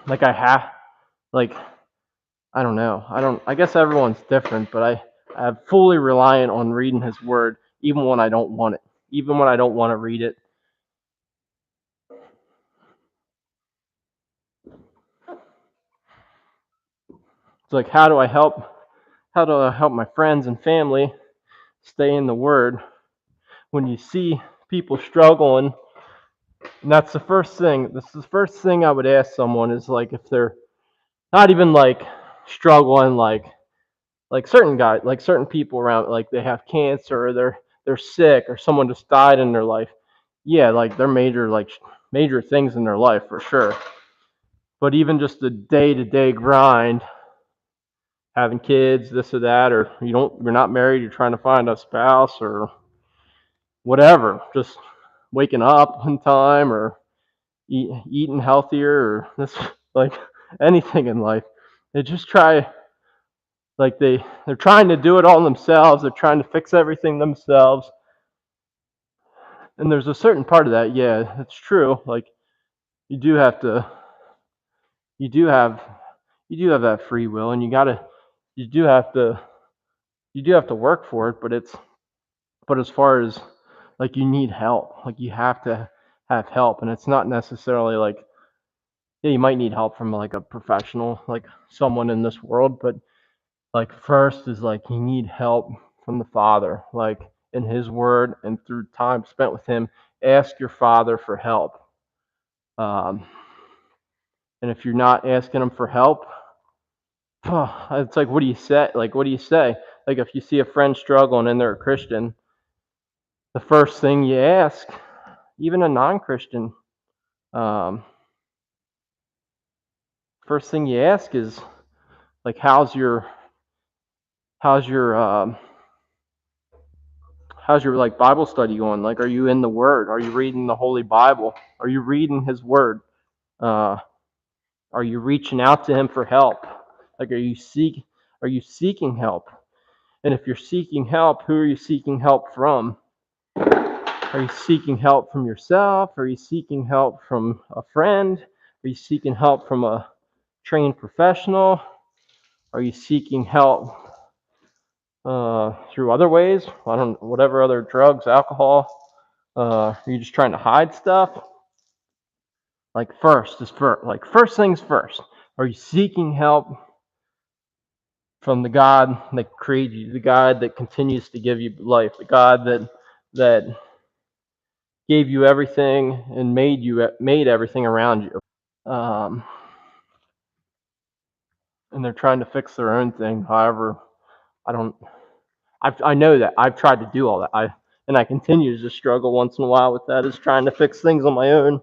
like like I don't know. I guess everyone's different, but I'm fully reliant on reading His Word, even when I don't want it, even when I don't want to read it. It's like, how do I help my friends and family stay in the Word when you see people struggling? And that's the first thing. This is the first thing I would ask someone is like if they're not even like struggling, like certain people around, like they have cancer or they're sick or someone just died in their life. Yeah, like they're major things in their life for sure. But even just the day-to-day grind, having kids, this or that, or you're not married, you're trying to find a spouse or whatever, just waking up on time or eating healthier or this like anything in life. They just try like they're trying to do it all themselves. They're trying to fix everything themselves. And there's a certain part of that, yeah, it's true. Like you do have to you do have that free will and you do have to work for it, but as far as like you need help. Like you have to have help and it's not necessarily like yeah, you might need help from like a professional, like someone in this world, but like first is like you need help from the Father, like in His Word and through time spent with Him. Ask your Father for help. Um, and if you're not asking Him for help, it's like, what do you say? Like, what do you say? Like, if you see a friend struggling and they're a Christian, the first thing you ask, even a non-Christian, um, first thing you ask is like, how's your like Bible study going? Like, are you in the Word? Are you reading the Holy Bible? Are you reading His Word? Uh, are you reaching out to Him for help? Like, are you seeking help? And if you're seeking help, who are you seeking help from? Are you seeking help from yourself? Are you seeking help from a friend? Are you seeking help from a trained professional? Are you seeking help through other ways? I don't, whatever other drugs, alcohol. Are you just trying to hide stuff? Like first things first. Are you seeking help from the God that created you, the God that continues to give you life, the God that gave you everything and made everything around you? And they're trying to fix their own thing. However, I don't. I know that I've tried to do all that. I continue to just struggle once in a while with that. Is trying to fix things on my own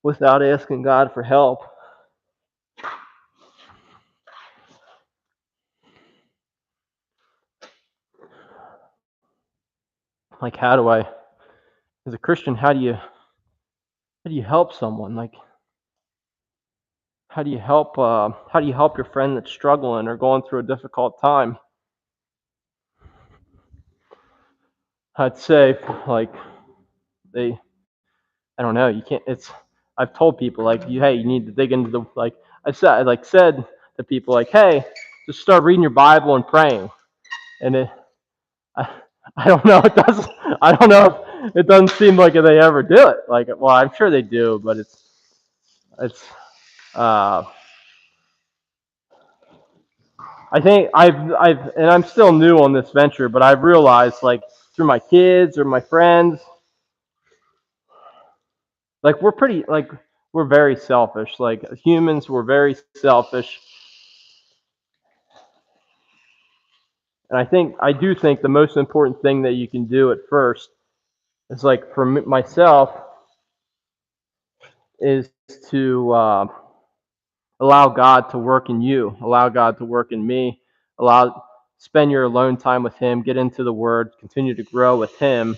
without asking God for help. Like, how do I, as a Christian, how do you help someone? Like, how do you help your friend that's struggling or going through a difficult time? I'd say, like, they, I don't know, you can't. It's I've told people, like, hey, you need to dig into the, like, I said to people, like, hey, just start reading your Bible and praying. And I, I don't know, it doesn't. I don't know if it doesn't seem like they ever do it. Like, well, I'm sure they do, but it's uh, I think and I'm still new on this venture, but I've realized, like, through my kids or my friends, like, we're very selfish. Like, humans, we're very selfish. And I do think the most important thing that you can do at first is, like, for myself, is to allow God to work in you, allow God to work in me, spend your alone time with Him, get into the Word, continue to grow with Him,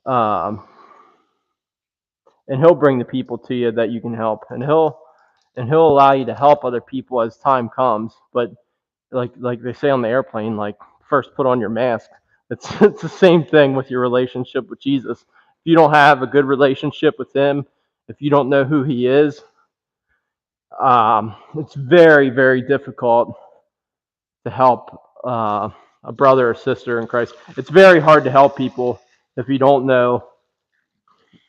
um, and He'll bring the people to you that you can help, and He'll allow you to help other people as time comes. But like they say on the airplane, like, first put on your mask. It's the same thing with your relationship with Jesus. If you don't have a good relationship with Him, if you don't know who He is, it's very, very difficult to help a brother or sister in Christ. It's very hard to help people if you don't know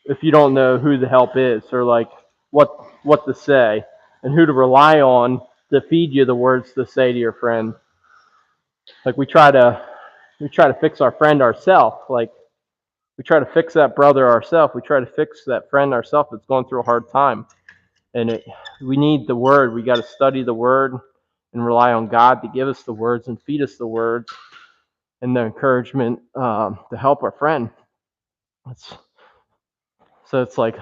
who the help is, or, like, what to say and who to rely on to feed you the words to say to your friend. Like, we try to fix our friend ourselves. Like, we try to fix that brother ourselves. We try to fix that friend ourselves that's going through a hard time. And we need the Word. We got to study the Word and rely on God to give us the words and feed us the words and the encouragement to help our friend. It's, so it's like,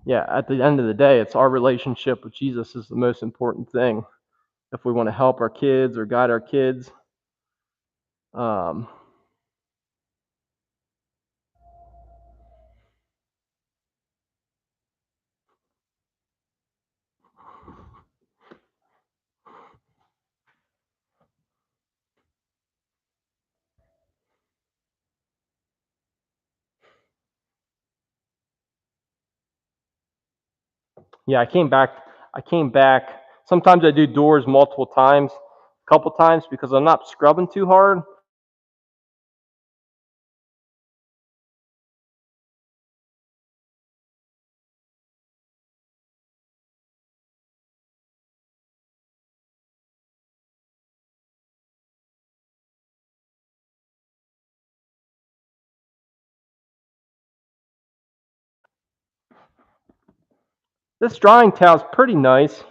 yeah, at the end of the day, it's our relationship with Jesus is the most important thing. If we want to help our kids or guide our kids, um, yeah, I came back. Sometimes I do doors multiple times, a couple times, because I'm not scrubbing too hard. This drying towel is pretty nice.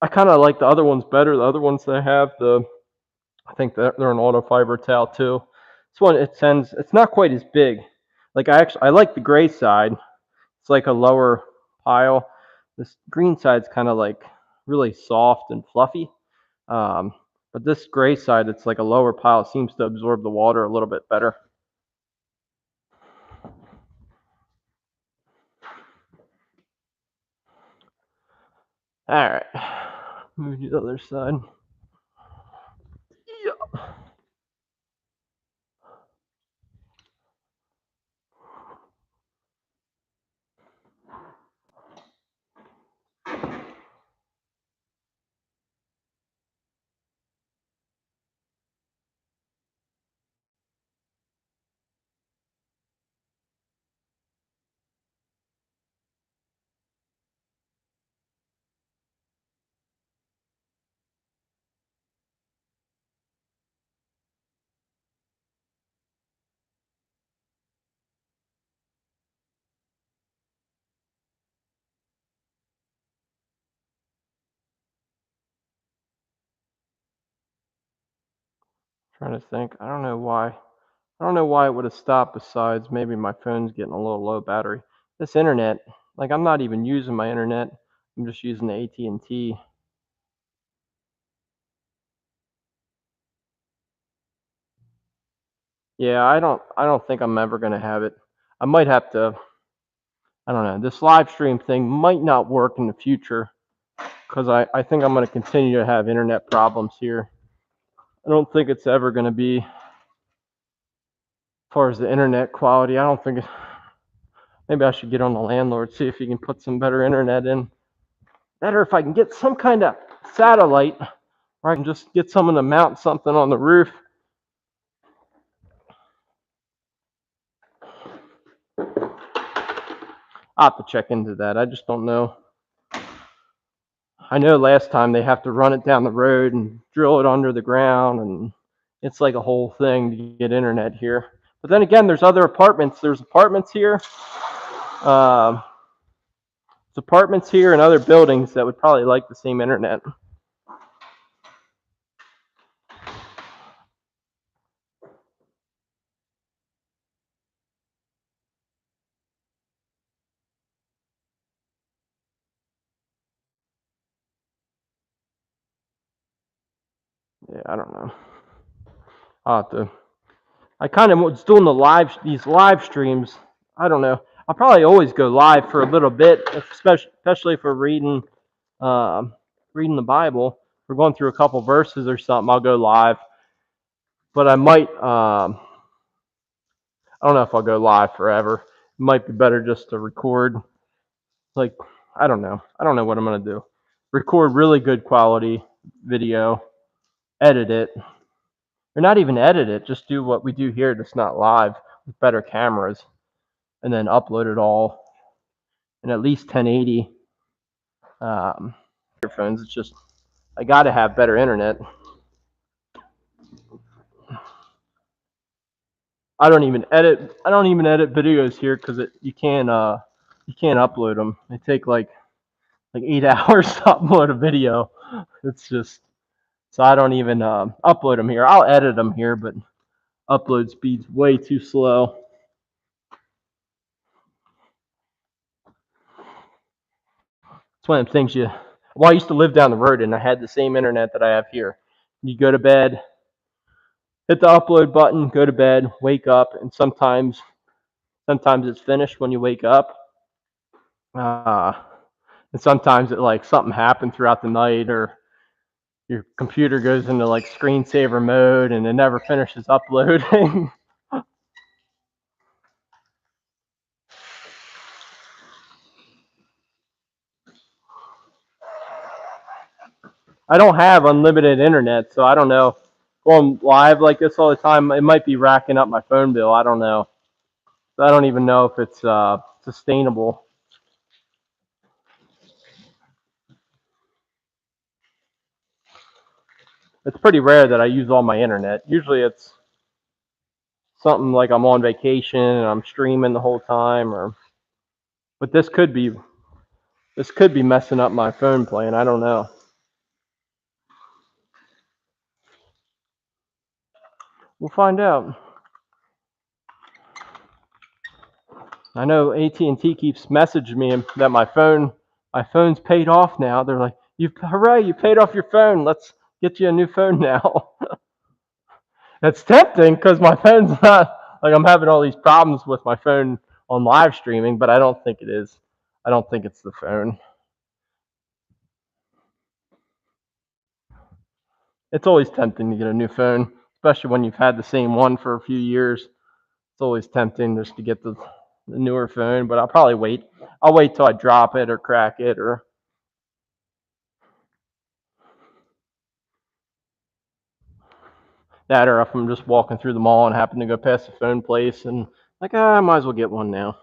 I kind of like the other ones better. The other ones that I have, I think they're an auto fiber towel too. This one, it's not quite as big. Like, I like the gray side. It's like a lower pile. This green side's kind of like really soft and fluffy. Um, but this gray side, it's like a lower pile, seems to absorb the water a little bit better. All right, move to the other side. Yeah. Trying to think. I don't know why. I don't know why it would have stopped besides maybe my phone's getting a little low battery. This internet, like I'm not even using my internet. I'm just using the AT&T. Yeah, I don't think I'm ever going to have it. I might have to, I don't know. This live stream thing might not work in the future because I think I'm going to continue to have internet problems here. I don't think it's ever going to be, as far as the internet quality, I don't think it, maybe I should get on the landlord, see if he can put some better internet in. Better if I can get some kind of satellite, or I can just get someone to mount something on the roof. I'll have to check into that. I just don't know. I know last time they have to run it down the road and drill it under the ground, and it's like a whole thing to get internet here. But then again, there's other apartments. There's apartments here. There's apartments here and other buildings that would probably like the same internet. Yeah, I don't know. I'll have to. I kind of was doing these live streams. I don't know. I'll probably always go live for a little bit, especially for um, reading the Bible. If we're going through a couple verses or something, I'll go live. But I might. I don't know if I'll go live forever. It might be better just to record. Like I don't know. I don't know what I'm gonna do. Record really good quality video, edit it, or not even edit it. Just do what we do here, that's not live with better cameras, and then upload it all in at least 1080. Earphones. It's just I got to have better internet. I don't even edit. I don't even edit videos here because you can't upload them. They take like 8 hours to upload a video. It's just so I don't even upload them here. I'll edit them here, but upload speed's way too slow. It's one of the things you. Well, I used to live down the road and I had the same internet that I have here. You go to bed, hit the upload button, go to bed, wake up, and sometimes it's finished when you wake up. Uh, and sometimes it like something happened throughout the night or your computer goes into like screensaver mode and it never finishes uploading. I don't have unlimited internet, so I don't know. Going live like this all the time, it might be racking up my phone bill. I don't know. I don't even know if it's sustainable. It's pretty rare that I use all my internet. Usually it's something like I'm on vacation and I'm streaming the whole time, or but this could be messing up my phone plan. I don't know. We'll find out. I know AT&T keeps messaging me that my phone's paid off now. They're like, "You hooray! You paid off your phone. Let's get you a new phone now." That's tempting because my phone's not like I'm having all these problems with my phone on live streaming, but I don't think it is. I don't think it's the phone. It's always tempting to get a new phone, especially when you've had the same one for a few years. It's always tempting just to get the newer phone, but I'll probably wait. I'll wait till I drop it or crack it or that, or if I'm just walking through the mall and happen to go past the phone place and like, I might as well get one now.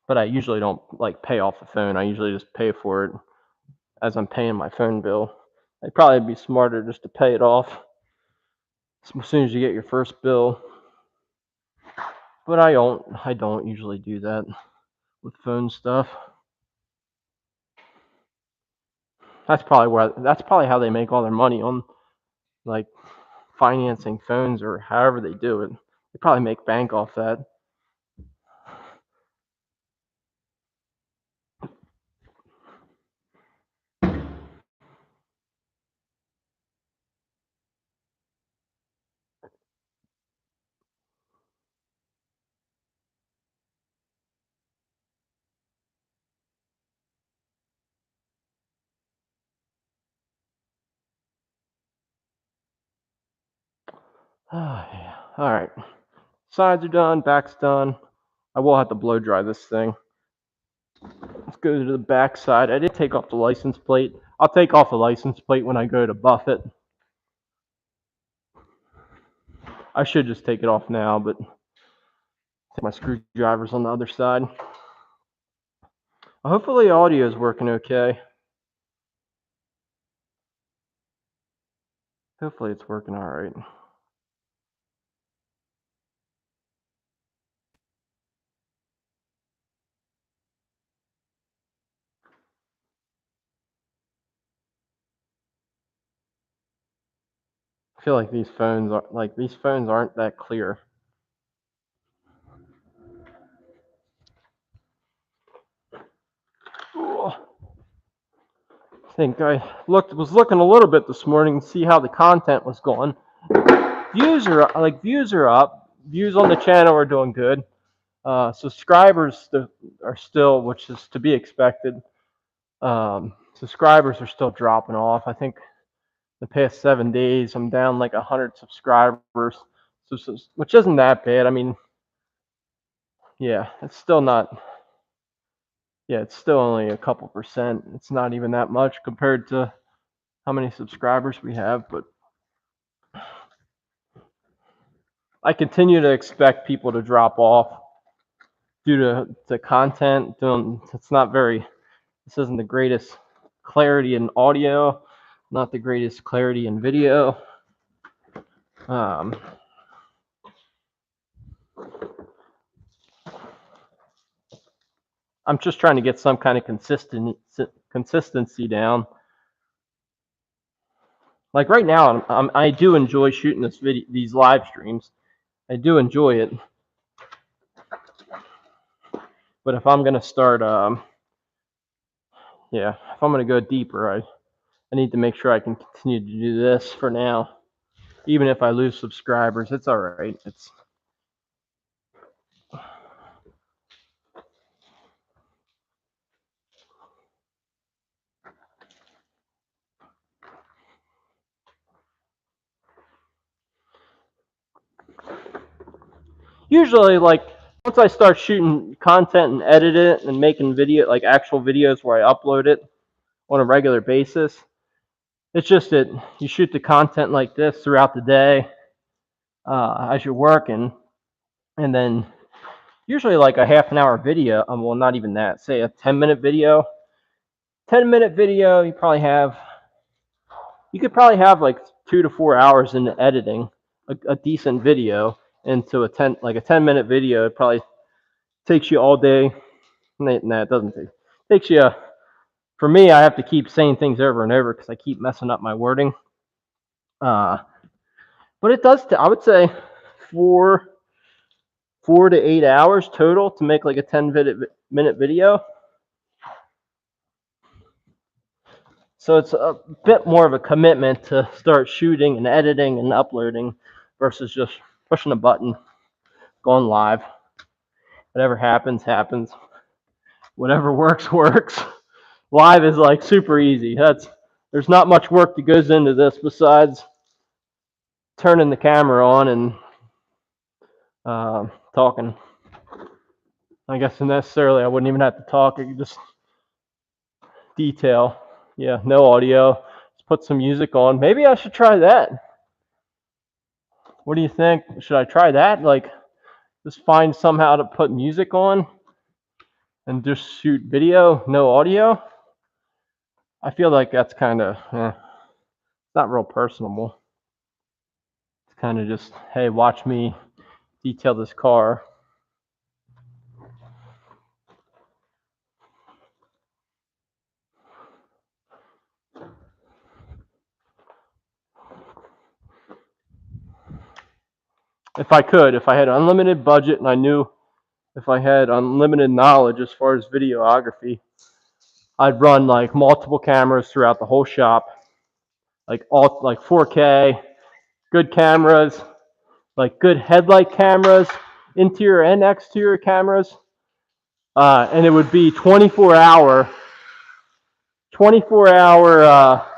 But I usually don't like pay off the phone. I usually just pay for it as I'm paying my phone bill. It'd probably be smarter just to pay it off as soon as you get your first bill. But I don't usually do that with phone stuff. That's probably how they make all their money on like financing phones or however they do it. They probably make bank off that. Oh, yeah. All right. Sides are done. Back's done. I will have to blow dry this thing. Let's go to the back side. I did take off the license plate. I'll take off the license plate when I go to buff it. I should just take it off now, but take my screwdrivers on the other side. Hopefully audio is working okay. Hopefully it's working all right. I feel like these phones aren't that clear. Ooh. I think I was looking a little bit this morning to see how the content was going. Views are up. Views on the channel are doing good. Subscribers are still, which is to be expected. Subscribers are still dropping off. I think the past 7 days I'm down like 100 subscribers, which isn't that bad. I mean, yeah, it's still not. Yeah, it's still only a couple percent. It's not even that much compared to how many subscribers we have, but I continue to expect people to drop off due to content. It's not very, this isn't the greatest clarity in audio, not the greatest clarity in video. Um, I'm just trying to get some kind of consistency down. Like right now, I do enjoy shooting these live streams. I do enjoy it. But if I'm gonna start, if I'm gonna go deeper, I need to make sure I can continue to do this for now. Even if I lose subscribers, it's all right. It's usually like once I start shooting content and edit it and making like actual videos where I upload it on a regular basis. It's just that you shoot the content like this throughout the day as you're working, and then usually like a half an hour video. Well, not even that. Say a 10-minute video. 10-minute video, you could probably have like 2 to 4 hours in editing a decent video into a 10-minute video. It probably takes you all day. Nah, it doesn't take. Takes you. For me, I have to keep saying things over and over because I keep messing up my wording. But it does. I would say 4 to 8 hours total to make like a 10-minute video. So it's a bit more of a commitment to start shooting and editing and uploading versus just pushing a button, going live. Whatever happens, happens. Whatever works, works. Live is like super easy. There's not much work that goes into this besides turning the camera on and talking. I guess necessarily I wouldn't even have to talk. I could just detail. Yeah, no audio. Let's put some music on. Maybe I should try that. What do you think? Should I try that? Like, just find somehow to put music on and just shoot video, no audio? I feel like that's kind of, not real personable. It's kind of just, hey, watch me detail this car. if I could, if I had unlimited budget and I knew if I had unlimited knowledge as far as videography, I'd run like multiple cameras throughout the whole shop, like 4K, good cameras, like good headlight cameras, interior and exterior cameras, and it would be 24-hour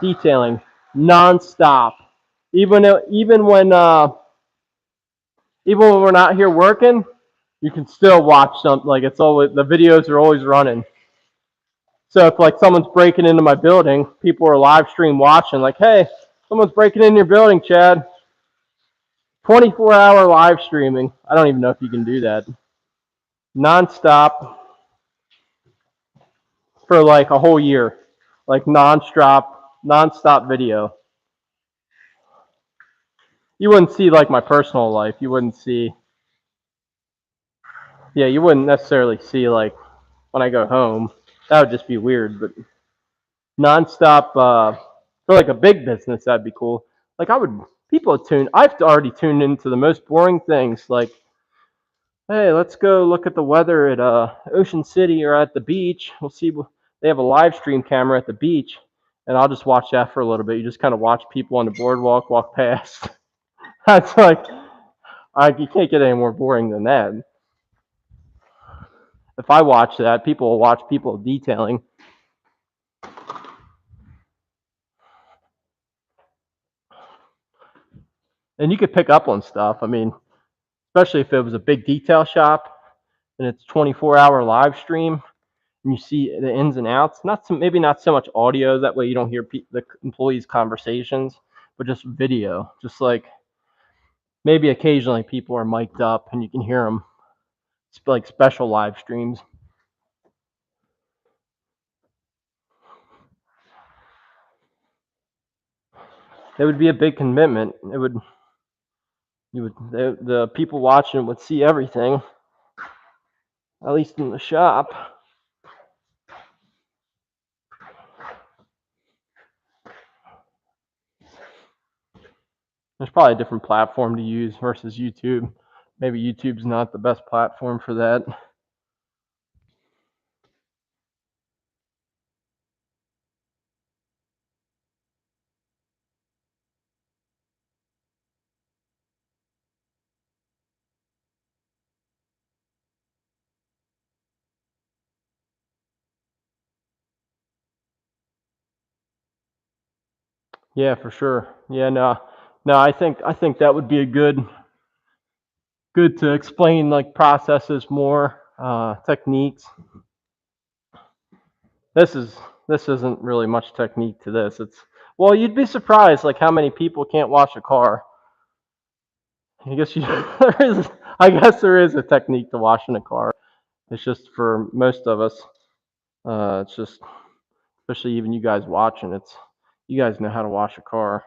detailing, nonstop. Even when we're not here working, you can still watch something. Like it's always the videos are always running. So if like someone's breaking into my building, people are live stream watching. Like, hey, someone's breaking into your building, Chad. 24-hour live streaming. I don't even know if you can do that. Nonstop for like a whole year, like nonstop video. You wouldn't see like my personal life. You wouldn't see, yeah, you wouldn't necessarily see like when I go home. That would just be weird. But nonstop for like a big business, that'd be cool. Like people tune. I've already tuned into the most boring things. Like, hey, let's go look at the weather at Ocean City or at the beach. We'll see. They have a live stream camera at the beach, and I'll just watch that for a little bit. You just kind of watch people on the boardwalk walk past. That's like, you can't get any more boring than that. If I watch that, people will watch people detailing. And you could pick up on stuff. I mean, especially if it was a big detail shop and it's 24-hour live stream and you see the ins and outs. Maybe not so much audio. That way you don't hear the employees' conversations, but just video. Just like maybe occasionally people are mic'd up and you can hear them. It's like special live streams. It would be a big commitment. The people watching it would see everything, at least in the shop. There's probably a different platform to use versus YouTube. Maybe YouTube's not the best platform for that. Yeah, for sure. Yeah, no. I think that would be a good to explain like processes more, techniques. This is this isn't really much technique to this. You'd be surprised like how many people can't wash a car. I guess you there is I guess there is a technique to washing a car. It's just for most of us. It's just especially even you guys watching. You guys know how to wash a car.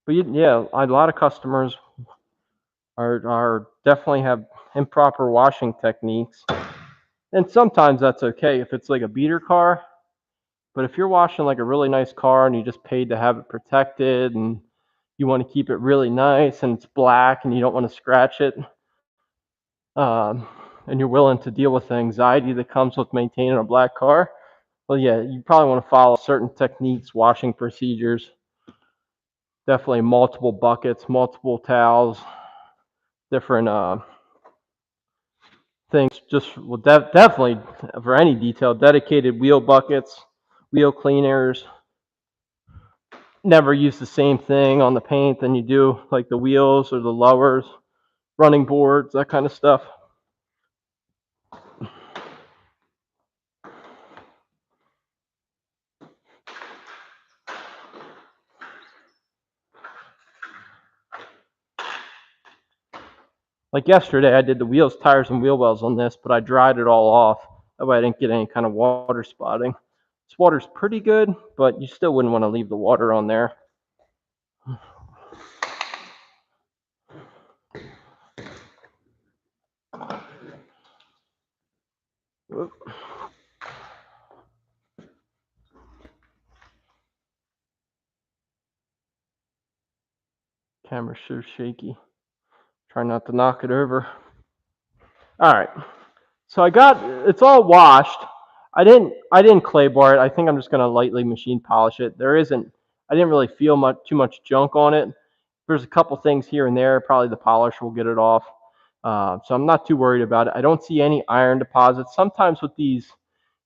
But yeah, a lot of customers are definitely have improper washing techniques, and sometimes that's okay if it's like a beater car. But if you're washing like a really nice car and you just paid to have it protected and you want to keep it really nice and it's black and you don't want to scratch it, um, and you're willing to deal with the anxiety that comes with maintaining a black car, well, yeah, you probably want to follow certain techniques, washing procedures, definitely multiple buckets, multiple towels, different things. Just well, definitely for any detail, dedicated wheel buckets, wheel cleaners. Never use the same thing on the paint than you do like the wheels or the lowers, running boards, that kind of stuff. Like yesterday, I did the wheels, tires, and wheel wells on this, but I dried it all off. That way I didn't get any kind of water spotting. This water's pretty good, but you still wouldn't want to leave the water on there. Camera's so shaky. Try not to knock it over. All right. So it's all washed. I didn't clay bar it. I think I'm just gonna lightly machine polish it. I didn't really feel too much junk on it. There's a couple things here and there. Probably the polish will get it off. So I'm not too worried about it. I don't see any iron deposits. Sometimes with these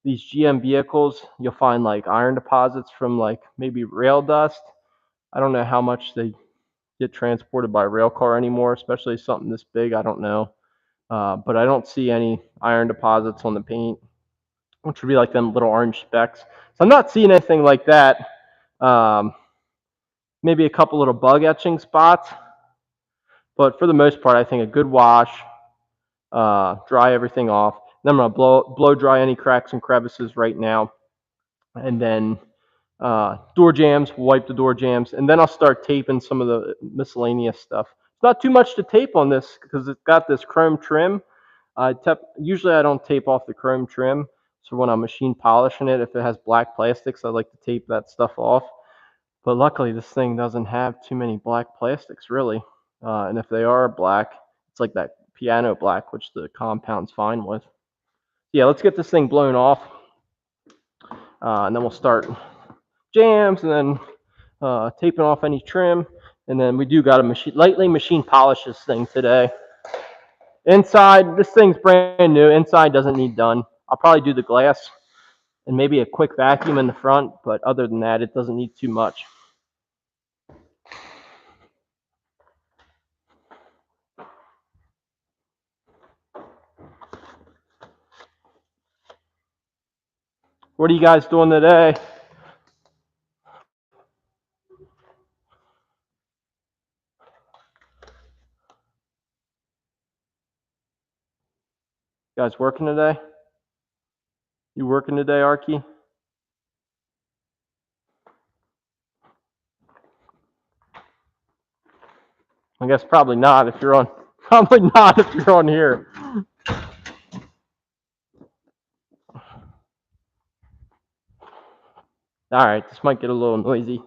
GM vehicles, you'll find like iron deposits from like maybe rail dust. I don't know how much they get transported by rail car anymore, especially something this big. I don't know. But I don't see any iron deposits on the paint, which would be like them little orange specks. So I'm not seeing anything like that. Um, Maybe a couple little bug etching spots, but for the most part, I think a good wash, dry everything off. Then I'm gonna blow dry any cracks and crevices right now, and then door jams, wipe the door jams, and then I'll start taping some of the miscellaneous stuff. It's not too much to tape on this because it's got this chrome trim. Usually I don't tape off the chrome trim, so when I'm machine polishing it, if it has black plastics, I like to tape that stuff off. But luckily, this thing doesn't have too many black plastics, really. And if they are black, it's like that piano black, which the compound's fine with. Yeah, let's get this thing blown off, and then we'll start jams, and then taping off any trim. And then we do got to lightly machine polish this thing today. Inside, this thing's brand new. Inside doesn't need done. I'll probably do the glass and maybe a quick vacuum in the front, but other than that, it doesn't need too much. What are you guys doing today? You guys working today? You working today, Arky? I guess probably not if you're on. Probably not if you're on here. All right, this might get a little noisy.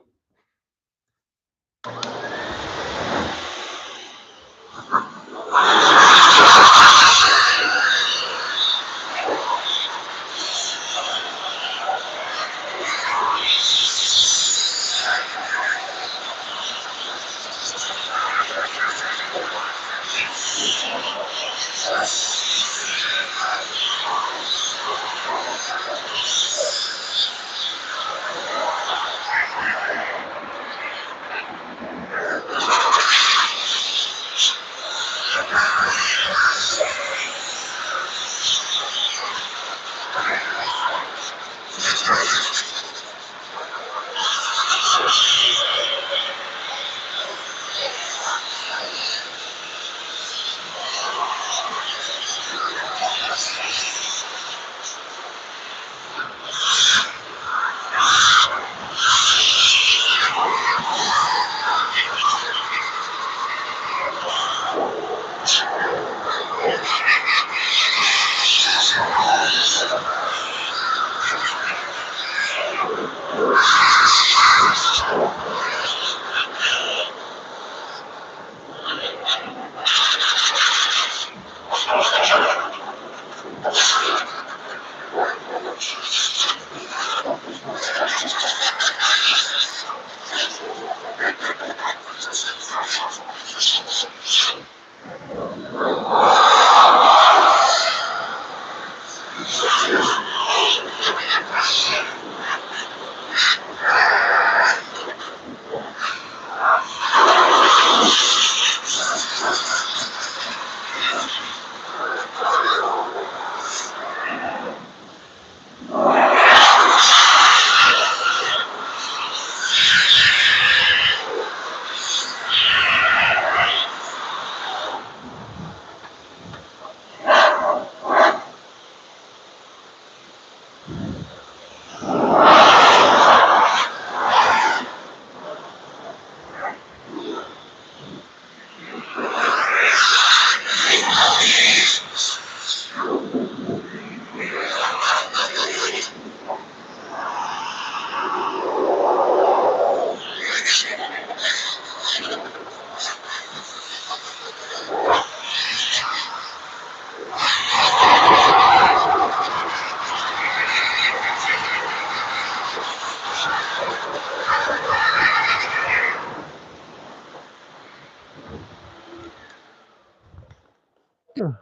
This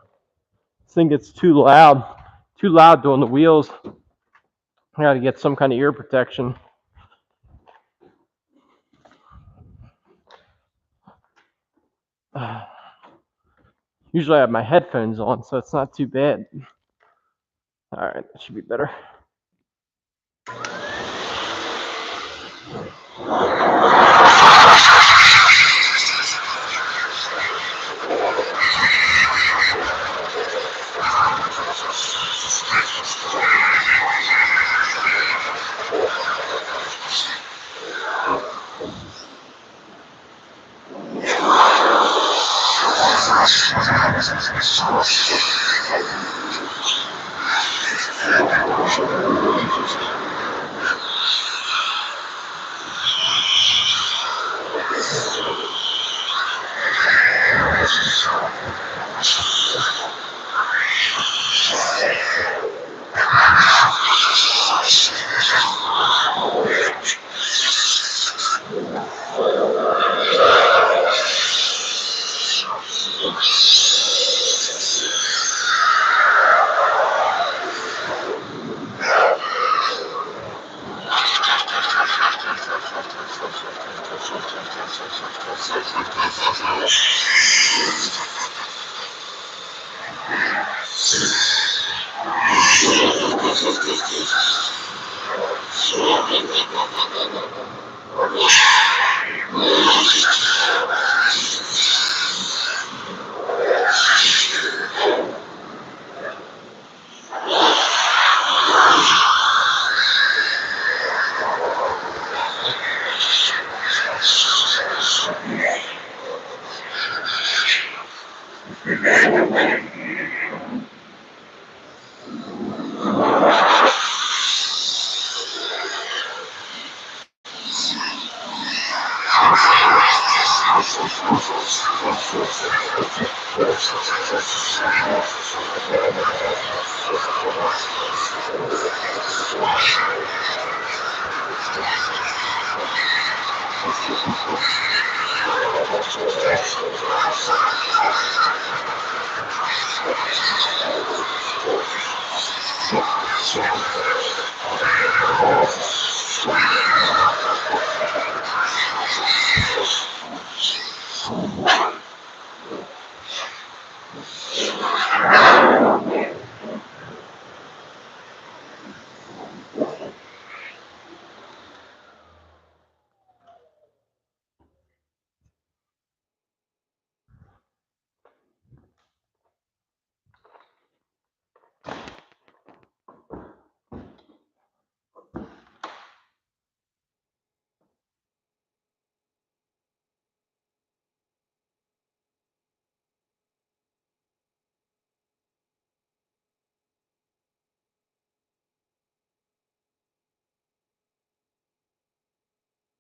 thing gets too loud doing the wheels. I got to get some kind of ear protection. Usually I have my headphones on, so it's not too bad. All right, that should be better.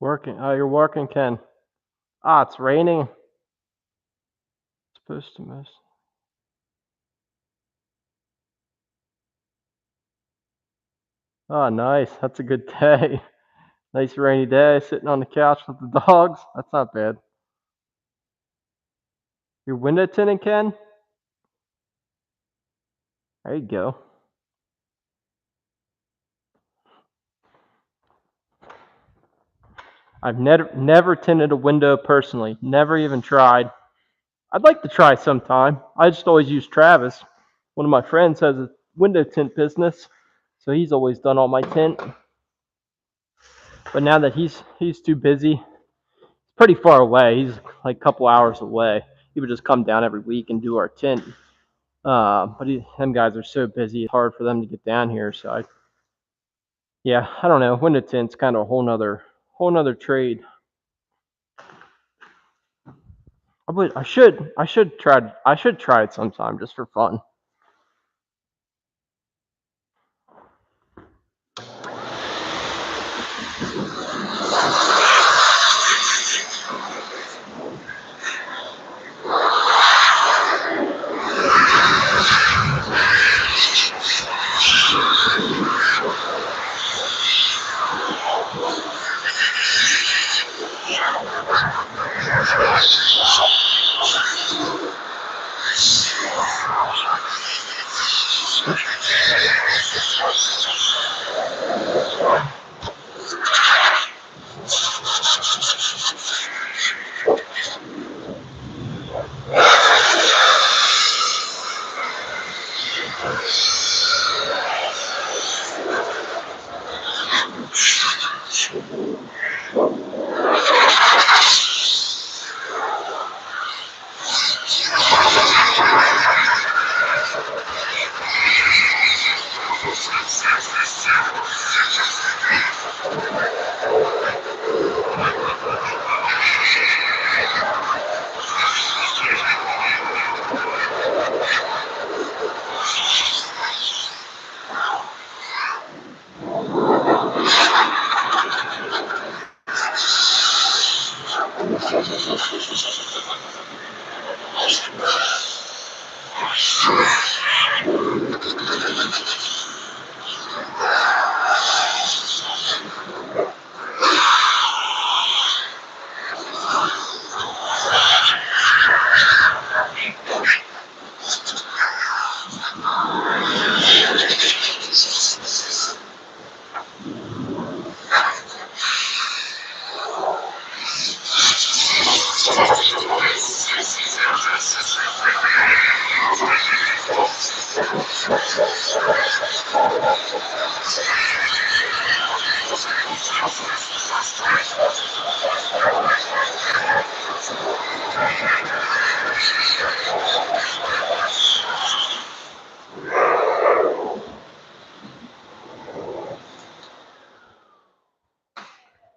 Working. Oh, you're working, Ken. Ah, it's raining. It's supposed to miss. Oh, nice. That's a good day. Nice rainy day, sitting on the couch with the dogs. That's not bad. Your window tinting, Ken? There you go. I've never tinted a window personally. Never even tried. I'd like to try sometime. I just always use Travis. One of my friends has a window tint business, so he's always done all my tint. But now that he's too busy, it's pretty far away. He's like a couple hours away. He would just come down every week and do our tint. But them guys are so busy, it's hard for them to get down here. So yeah, I don't know. Window tint's kind of a whole nother trade. I should try it sometime just for fun.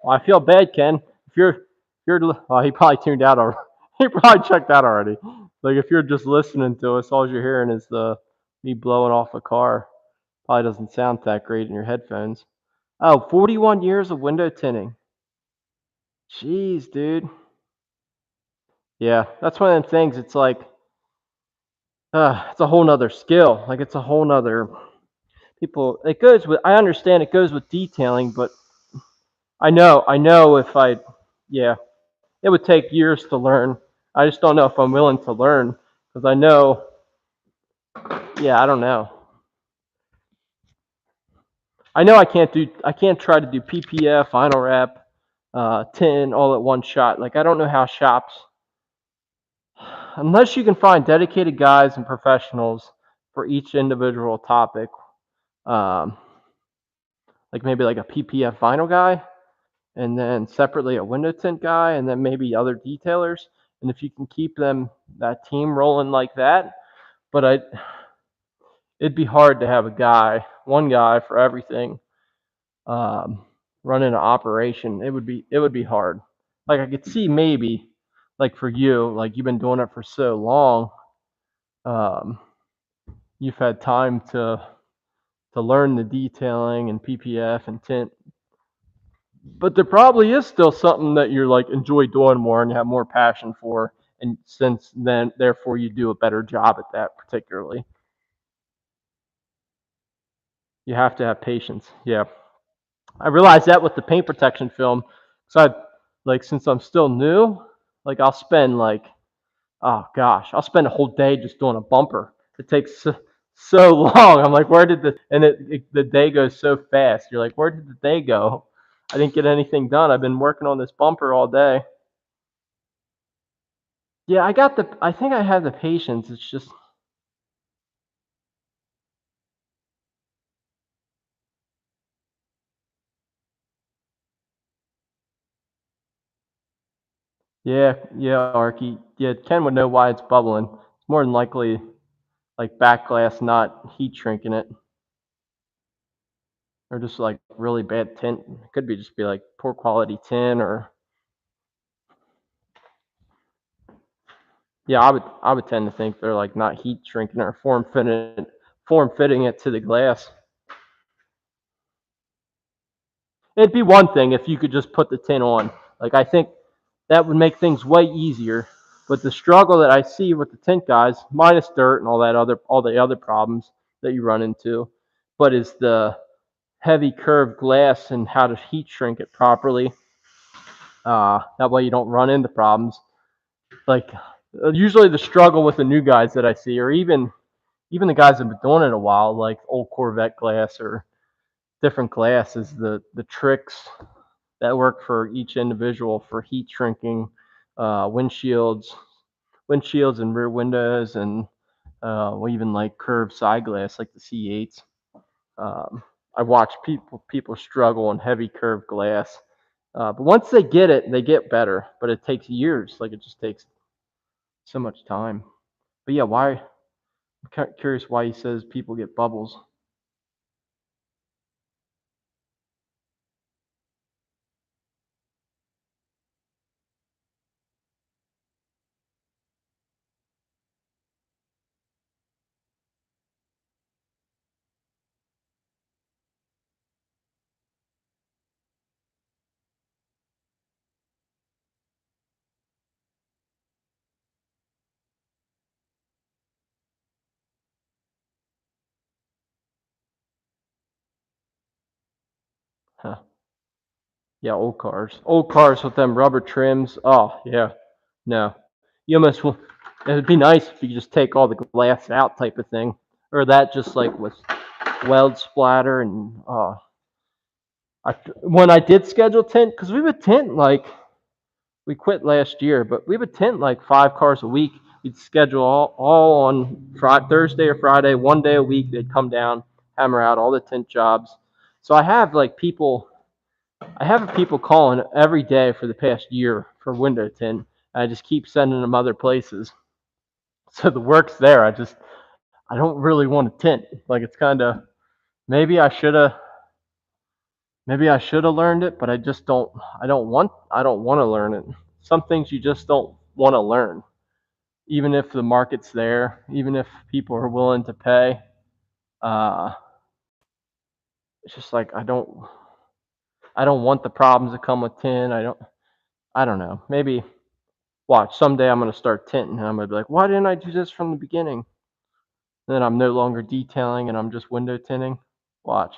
Well, I feel bad, Ken. If you're, oh, he probably tuned out already. He probably checked out already. Like if you're just listening to us, all you're hearing is the me blowing off a car. Probably doesn't sound that great in your headphones. Oh, 41 years of window tinting. Jeez, dude. Yeah, that's one of them things. It's like, it's a whole nother skill. Like it's a whole nother people. It goes with. I understand it goes with detailing, but I know if I, yeah, it would take years to learn. I just don't know if I'm willing to learn because I know, yeah, I don't know. I know I can't try to do PPF, final wrap, 10 all at one shot. Like I don't know how shops, unless you can find dedicated guys and professionals for each individual topic, um, like maybe like a PPF vinyl guy, and then separately a window tint guy, and then maybe other detailers. And if you can keep that team rolling like that, but it'd be hard to have one guy for everything, um, running an operation. It would be hard. Like I could see maybe, like for you, like you've been doing it for so long, um, you've had time to learn the detailing and PPF and tint. But there probably is still something that you're like enjoy doing more and you have more passion for, and since then, therefore, you do a better job at that particularly. You have to have patience. Yeah. I realized that with the paint protection film. So I like since I'm still new, like I'll spend like, oh gosh, I'll spend a whole day just doing a bumper. It takes so long. I'm like, where did the day goes so fast? You're like, where did the day go? I didn't get anything done. I've been working on this bumper all day. Yeah, I think I have the patience. It's just, yeah, yeah, Arky. Yeah, Ken would know why it's bubbling. It's more than likely like back glass not heat shrinking it, or just like really bad tint. It could be just be like poor quality tin, or yeah, I would tend to think they're like not heat shrinking or form fitting it to the glass. It'd be one thing if you could just put the tin on. Like I think that would make things way easier. But the struggle that I see with the tint guys, minus dirt and all the other problems that you run into, but is the heavy curved glass and how to heat shrink it properly. That way you don't run into problems. Like usually the struggle with the new guys that I see, or even the guys that have been doing it a while, like old Corvette glass or different glass, is the tricks that work for each individual for heat shrinking, windshields, and rear windows, and even like curved side glass like the C8s. Um, I watch people struggle on heavy curved glass, but once they get it, they get better. But it takes years. Like it just takes so much time. But yeah, why? I'm curious why he says people get bubbles. Huh. Yeah, old cars. Old cars with them rubber trims. Oh, yeah. No. You almost will. It'd be nice if you could just take all the glass out type of thing. Or that just like with weld splatter and when I did schedule tint, because we would tint like we quit last year, but we would tint like 5 cars a week. We'd schedule all on Thursday or Friday, one day a week. They'd come down, hammer out all the tint jobs. So I have people calling every day for the past year for window tint. I just keep sending them other places. So the work's there. I don't really want to tint. Like it's kind of maybe I should have learned it, but I just don't. I don't want to learn it. Some things you just don't want to learn, even if the market's there, even if people are willing to pay. Uh, it's just like I don't want the problems that come with tint. I don't know. Maybe watch someday I'm gonna start tinting and I'm gonna be like, why didn't I do this from the beginning? Then I'm no longer detailing and I'm just window tinting. Watch.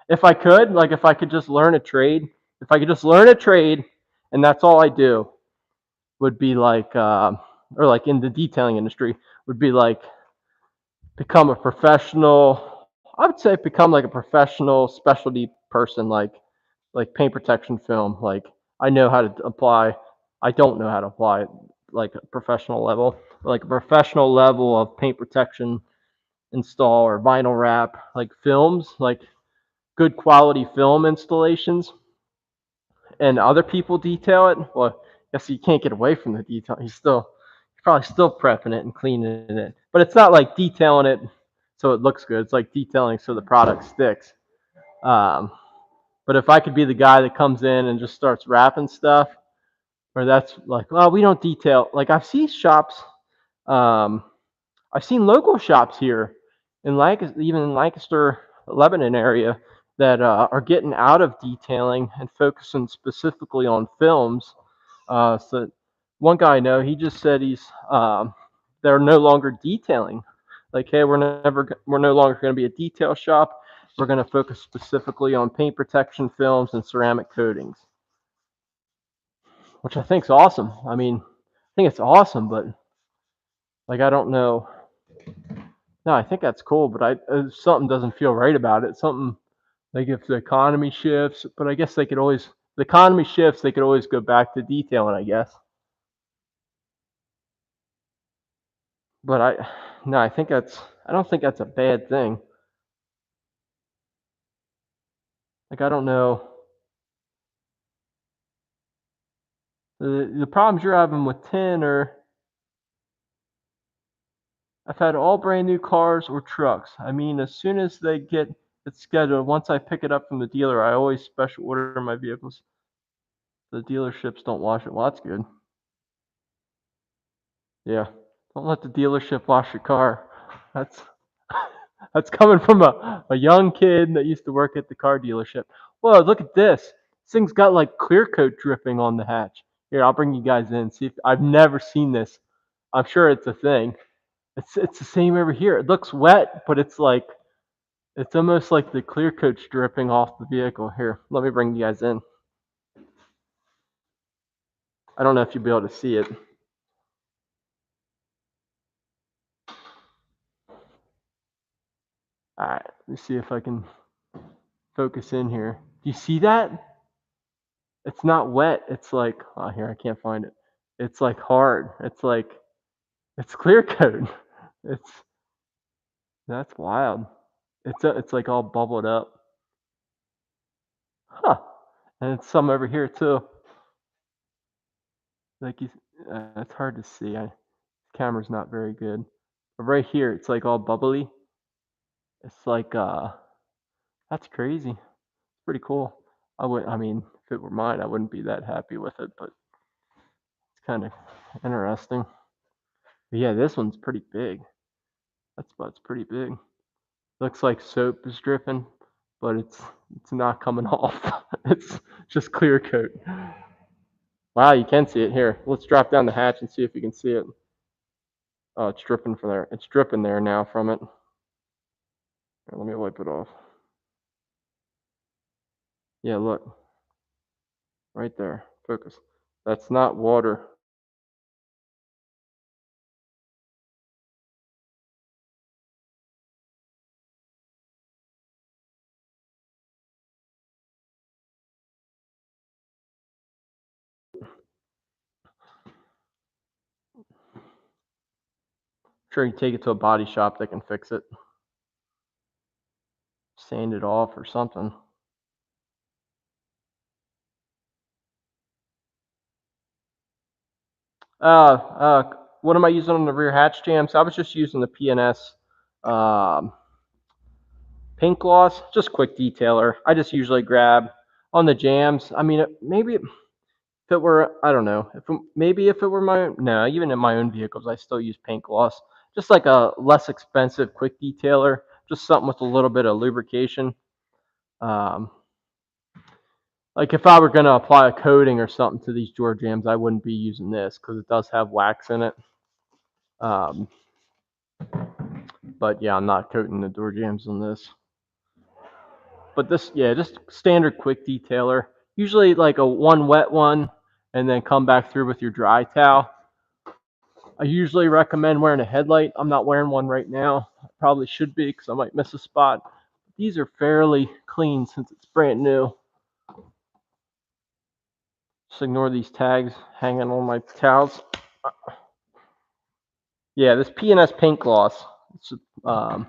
If I could, like if I could just learn a trade, if I could just learn a trade and that's all I do, would be like, or like in the detailing industry, would be like become a professional. I would say become like a professional specialty person, like paint protection film. Like I know how to apply. I don't know how to apply it like a professional level, like a professional level of paint protection install or vinyl wrap, like films, like good quality film installations, and other people detail it. Well, I guess you can't get away from the detail. You're probably still prepping it and cleaning it, but it's not like detailing it so it looks good. It's like detailing so the product sticks. Um, but if I could be the guy that comes in and just starts wrapping stuff, or that's like, well, we don't detail. Like I've seen shops, um, I've seen local shops here in Lancaster, even in Lancaster, Lebanon area, that are getting out of detailing and focusing specifically on films. So one guy I know, he just said they're no longer detailing. Like, hey, we're no longer going to be a detail shop. We're going to focus specifically on paint protection films and ceramic coatings, which I think is awesome. I mean, I think it's awesome, but like, I don't know. No, I think that's cool, but something doesn't feel right about it. Something like if the economy shifts, but I guess the economy shifts, they could always go back to detailing, I guess. But no, I don't think that's a bad thing. Like I don't know the problems you're having with tin are I've had all brand new cars or trucks. I mean, as soon as they get it scheduled, once I pick it up from the dealer, I always special order my vehicles. The dealerships don't wash it. Well, that's good. Yeah. Don't let the dealership wash your car. That's that's coming from a young kid that used to work at the car dealership. Whoa, look at this. This thing's got like clear coat dripping on the hatch. Here, I'll bring you guys in. See if I've never seen this. I'm sure it's a thing. It's the same over here. It looks wet, but it's almost like the clear coat's dripping off the vehicle. Here, let me bring you guys in. I don't know if you'll be able to see it. All right, let me see if I can focus in here. Do you see that? It's not wet. It's like, oh, here, I can't find it. It's like hard. It's clear coat. It's, that's wild. It's like all bubbled up. Huh. And it's some over here too. Like it's hard to see. Camera's not very good. But right here, it's like all bubbly. It's like, that's crazy. Pretty cool. I mean, if it were mine, I wouldn't be that happy with it, but it's kind of interesting. But yeah, this one's pretty big. That's pretty big. Looks like soap is dripping, but it's not coming off. It's just clear coat. Wow, you can see it here. Let's drop down the hatch and see if you can see it. Oh, it's dripping from there. It's dripping there now from it. Here, let me wipe it off. Yeah, look, right there. Focus. That's not water. Sure, you take it to a body shop, they can fix it, sand it off or something. What am I using on the rear hatch jams? I was just using the PNS um, paint gloss, just quick detailer. I just usually grab on the jams. I mean, maybe if it were, I don't know, maybe if it were my, no, even in my own vehicles, I still use paint gloss. Just like a less expensive quick detailer, just something with a little bit of lubrication. Um, like if I were going to apply a coating or something to these door jams, I wouldn't be using this because it does have wax in it. Um, but yeah, I'm not coating the door jams on this. But this, yeah, just standard quick detailer. Usually like a one wet one, and then come back through with your dry towel. I usually recommend wearing a headlight. I'm not wearing one right now. I probably should be because I might miss a spot. These are fairly clean since it's brand new. Just ignore these tags hanging on my towels. Yeah, this PNS paint gloss. It's, um,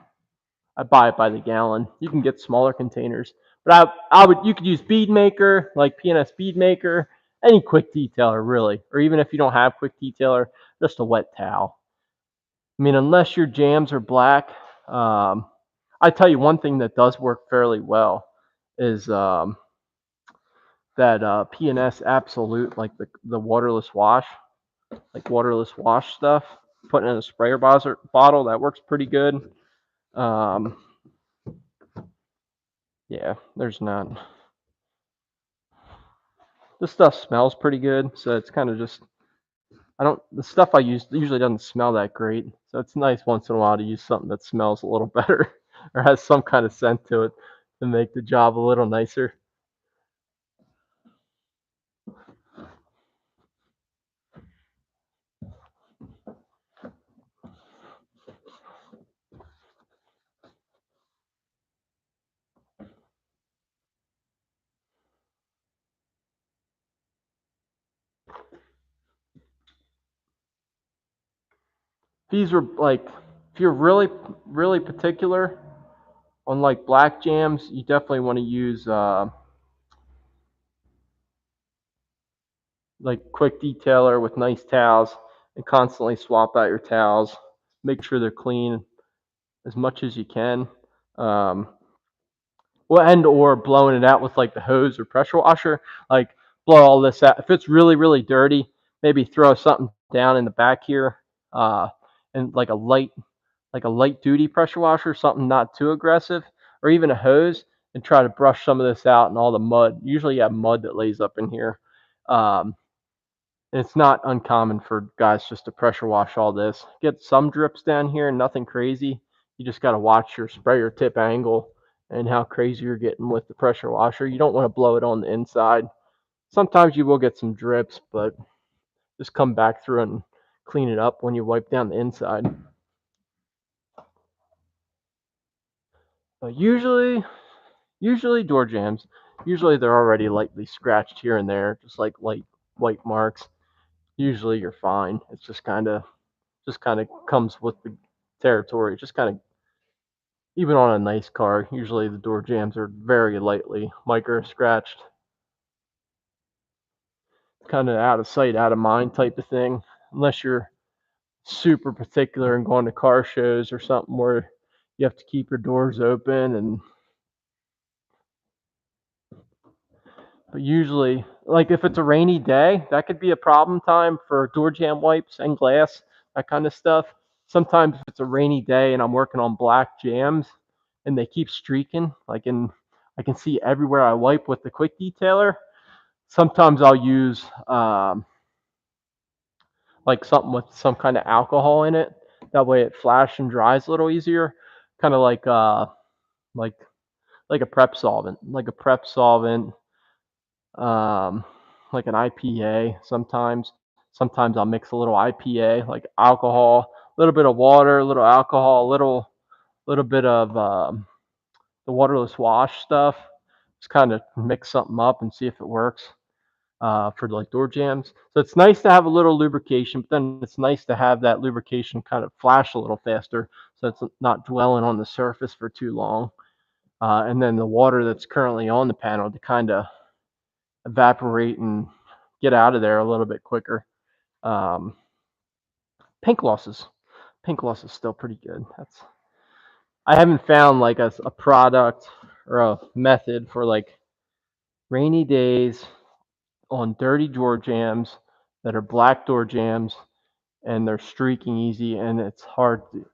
I buy it by the gallon. You can get smaller containers, but I would you could use bead maker like PNS bead maker, any quick detailer really, or even if you don't have quick detailer, just a wet towel. I mean, unless your jams are black, um, I tell you one thing that does work fairly well is that PNS Absolute, like the waterless wash, like waterless wash stuff. Putting in a sprayer bottle that works pretty good. Um, yeah, there's none. This stuff smells pretty good, so it's kind of just I don't the stuff I use usually doesn't smell that great, so it's nice once in a while to use something that smells a little better or has some kind of scent to it to make the job a little nicer. These are like if you're really particular on like black jams, you definitely want to use like quick detailer with nice towels and constantly swap out your towels. Make sure they're clean as much as you can. Um, well, and or blowing it out with like the hose or pressure washer, like blow all this out. If it's really dirty, maybe throw something down in the back here, uh, and like a light duty pressure washer, something not too aggressive, or even a hose, and try to brush some of this out and all the mud. Usually, you have mud that lays up in here. Um, and it's not uncommon for guys just to pressure wash all this. Get some drips down here, nothing crazy. You just got to watch your sprayer tip angle and how crazy you're getting with the pressure washer. You don't want to blow it on the inside. Sometimes you will get some drips, but just come back through and clean it up when you wipe down the inside. Usually door jams. Usually they're already lightly scratched here and there, just like light white marks. Usually you're fine. It's just kind of comes with the territory. Just kind of even on a nice car, usually the door jams are very lightly micro scratched, kind of out of sight, out of mind type of thing. Unless you're super particular and going to car shows or something where you have to keep your doors open and but usually like if it's a rainy day, that could be a problem time for door jam wipes and glass, that kind of stuff. Sometimes if it's a rainy day and I'm working on black jams and they keep streaking, I can see everywhere I wipe with the quick detailer. Sometimes I'll use like something with some kind of alcohol in it. That way it flashes and dries a little easier. Kind of like like a prep solvent, um, like an IPA sometimes. Sometimes I'll mix a little IPA, like alcohol, a little bit of water, a little alcohol, little bit of the waterless wash stuff. Just kind of mix something up and see if it works for like door jams. So it's nice to have a little lubrication, but then it's nice to have that lubrication kind of flash a little faster, so it's not dwelling on the surface for too long. And then the water that's currently on the panel to kind of evaporate and get out of there a little bit quicker. Um, pink losses, pink loss is still pretty good. That's I haven't found like a product or a method for like rainy days on dirty door jams that are black door jams and they're streaking easy and it's hard to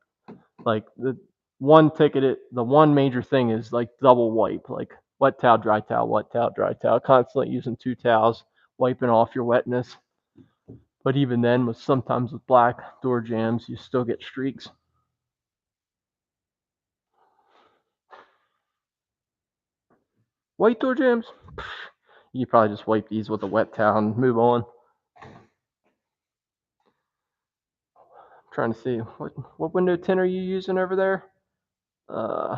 like the one major thing is like double wipe, like wet towel, dry towel, wet towel, dry towel, constantly using two towels, wiping off your wetness. But even then, with sometimes with black door jams, you still get streaks. White door jams, you probably just wipe these with a wet towel and move on. I'm trying to see what window tint are you using over there? Uh,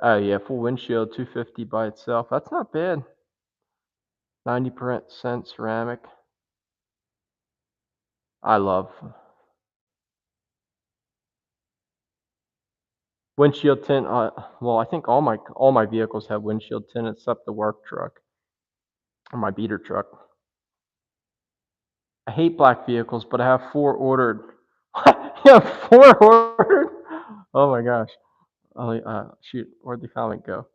oh yeah, full windshield, 250 by itself. That's not bad. 90% ceramic. I love windshield tint. Well, I think all my vehicles have windshield tint except the work truck or my beater truck. I hate black vehicles, but I have four ordered. You have four ordered? Oh my gosh. Oh, shoot, where'd the comment go?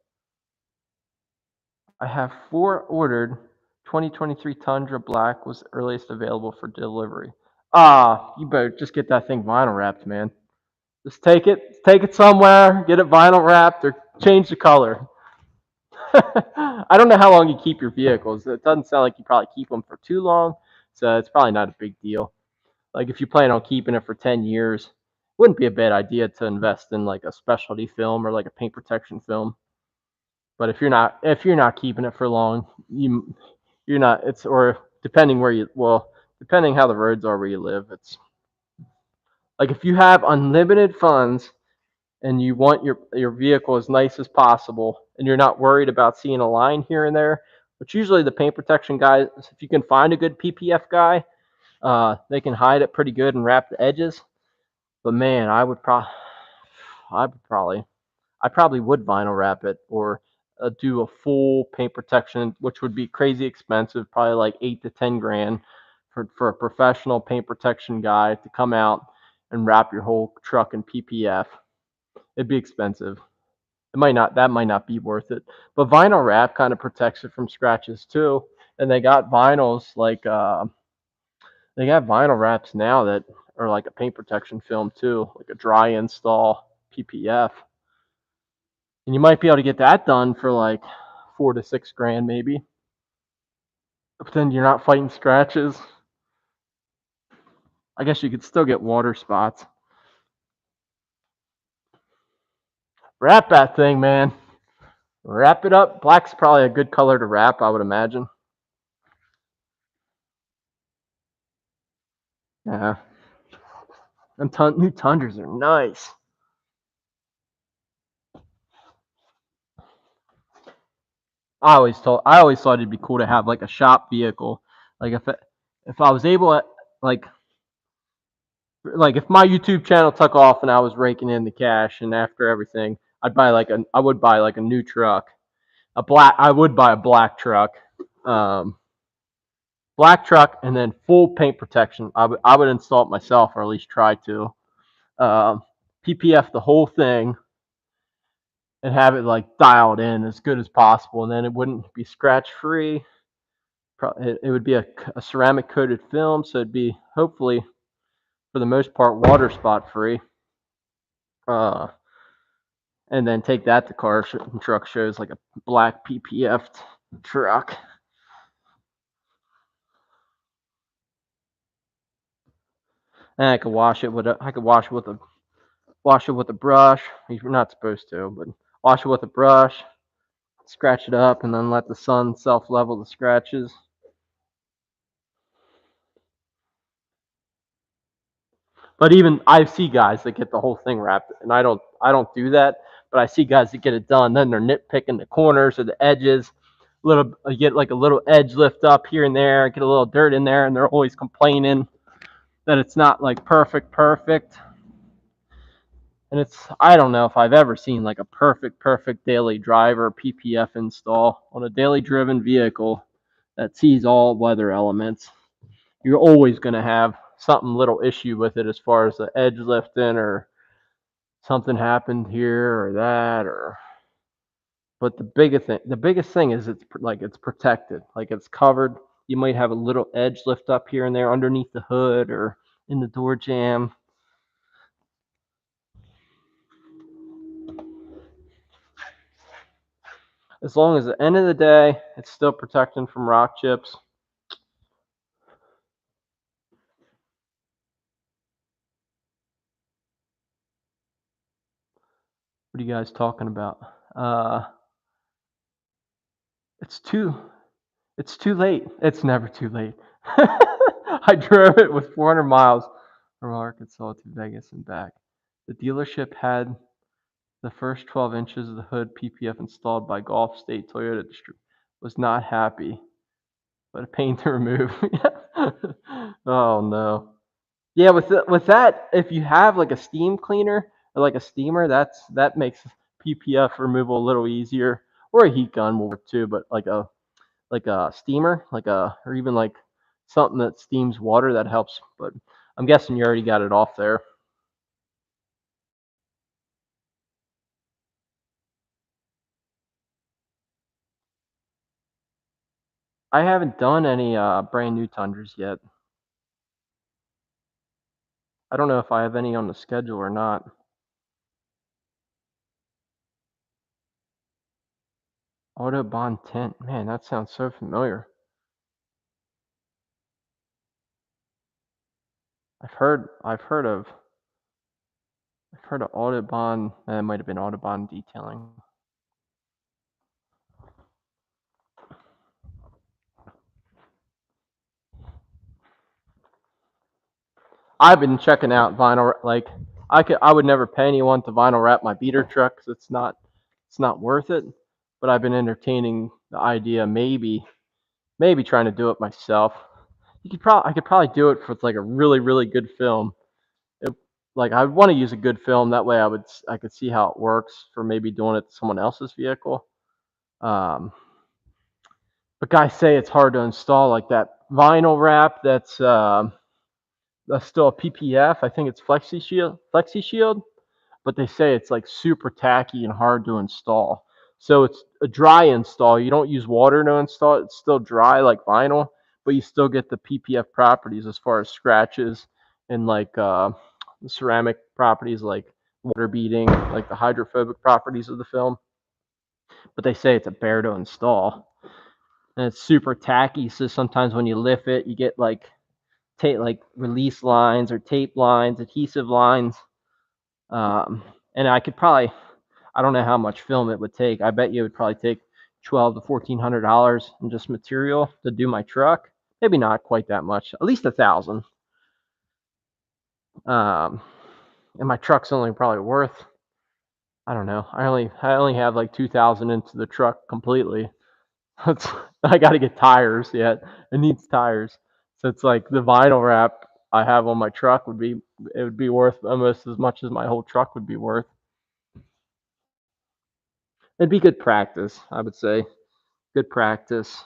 I have four ordered. 2023 Tundra Black was the earliest available for delivery. Ah, you better just get that thing vinyl wrapped, man. Just take it somewhere, get it vinyl wrapped, or change the color. I don't know how long you keep your vehicles. It doesn't sound like you probably keep them for too long, so it's probably not a big deal. Like if you plan on keeping it for 10 years, it wouldn't be a bad idea to invest in like a specialty film or like a paint protection film. But if you're not keeping it for long, you're not it's or depending where you well, depending how the roads are where you live, it's like if you have unlimited funds and you want your vehicle as nice as possible and you're not worried about seeing a line here and there, which usually the paint protection guys, if you can find a good PPF guy, they can hide it pretty good and wrap the edges. But man, I would probably, I probably would vinyl wrap it or do a full paint protection, which would be crazy expensive, probably like 8 to 10 grand for a professional paint protection guy to come out and wrap your whole truck in PPF. It'd be expensive. That might not be worth it. But vinyl wrap kind of protects it from scratches too. And they got vinyl wraps now that are like a paint protection film too, like a dry install PPF. And you might be able to get that done for like 4 to 6 grand maybe. But then you're not fighting scratches. I guess you could still get water spots. Wrap that thing, man. Wrap it up. Black's probably a good color to wrap, I would imagine. Yeah. Them new Tundras are nice. I always thought it'd be cool to have like a shop vehicle. Like if I was able to, like if my YouTube channel took off and I was raking in the cash and after everything, I would buy like a new truck. I would buy a um black truck and then full paint protection. I would install it myself or at least try to. Um PPF the whole thing and have it like dialed in as good as possible and then it wouldn't be scratch free. It would be a ceramic coated film, so it'd be hopefully for the most part water spot free. Uh, and then take that to truck shows like a black PPF truck. And I could wash it with a wash it with a brush. You're not supposed to, but wash it with a brush, scratch it up, and then let the sun self-level the scratches. But even I see guys that get the whole thing wrapped, and I don't do that. But I see guys that get it done. Then they're nitpicking the corners or the edges. Little you get like a little edge lift up here and there, get a little dirt in there, and they're always complaining that it's not like perfect. And I don't know if I've ever seen like a perfect daily driver PPF install on a daily driven vehicle that sees all weather elements. You're always going to have something little issue with it as far as the edge lifting or something happened here or that or but the biggest thing is it's protected, like it's covered. You might have a little edge lift up here and there underneath the hood or in the door jamb. As long as at the end of the day it's still protecting from rock chips. What are you guys talking about? It's too it's too late. It's never too late. I drove it with 400 miles from Arkansas to Vegas and back. The dealership had the first 12 inches of the hood PPF installed by Gulf State Toyota District. Was not happy, but a pain to remove. Oh no. Yeah, with that, if you have like a steam cleaner or like a steamer, that makes PPF removal a little easier. Or a heat gun will work too, but like a steamer, or even like something that steams water that helps. But I'm guessing you already got it off there. I haven't done any brand new Tundras yet. I don't know if I have any on the schedule or not. Autobahn tent, man, that sounds so familiar. I've heard of Autobahn. It might have been Autobahn detailing. I've been checking out vinyl. Like I would never pay anyone to vinyl wrap my beater truck because it's not worth it. But I've been entertaining the idea, maybe trying to do it myself. I could probably do it with like a really good film. It, like I want to use a good film, that way I could see how it works for maybe doing it to someone else's vehicle. Um, but guys say it's hard to install like that vinyl wrap. That's still a PPF. I think it's Flexi Shield, but they say it's like super tacky and hard to install. So it's a dry install. You don't use water to install it. It's still dry like vinyl, but you still get the PPF properties as far as scratches and like the ceramic properties like water beading, like the hydrophobic properties of the film. But they say it's a bear to install. And it's super tacky, so sometimes when you lift it, you get like release lines or tape lines, adhesive lines. And I don't know how much film it would take. I bet you it would probably take $1,200 to $1,400 in just material to do my truck. Maybe not quite that much, at least 1,000. Um, and my truck's only probably worth, I don't know. I only have like 2,000 into the truck completely. I got to get tires yet. It needs tires. So it's like the vinyl wrap I have on my truck would be worth almost as much as my whole truck would be worth. It'd be good practice, I would say. Good practice.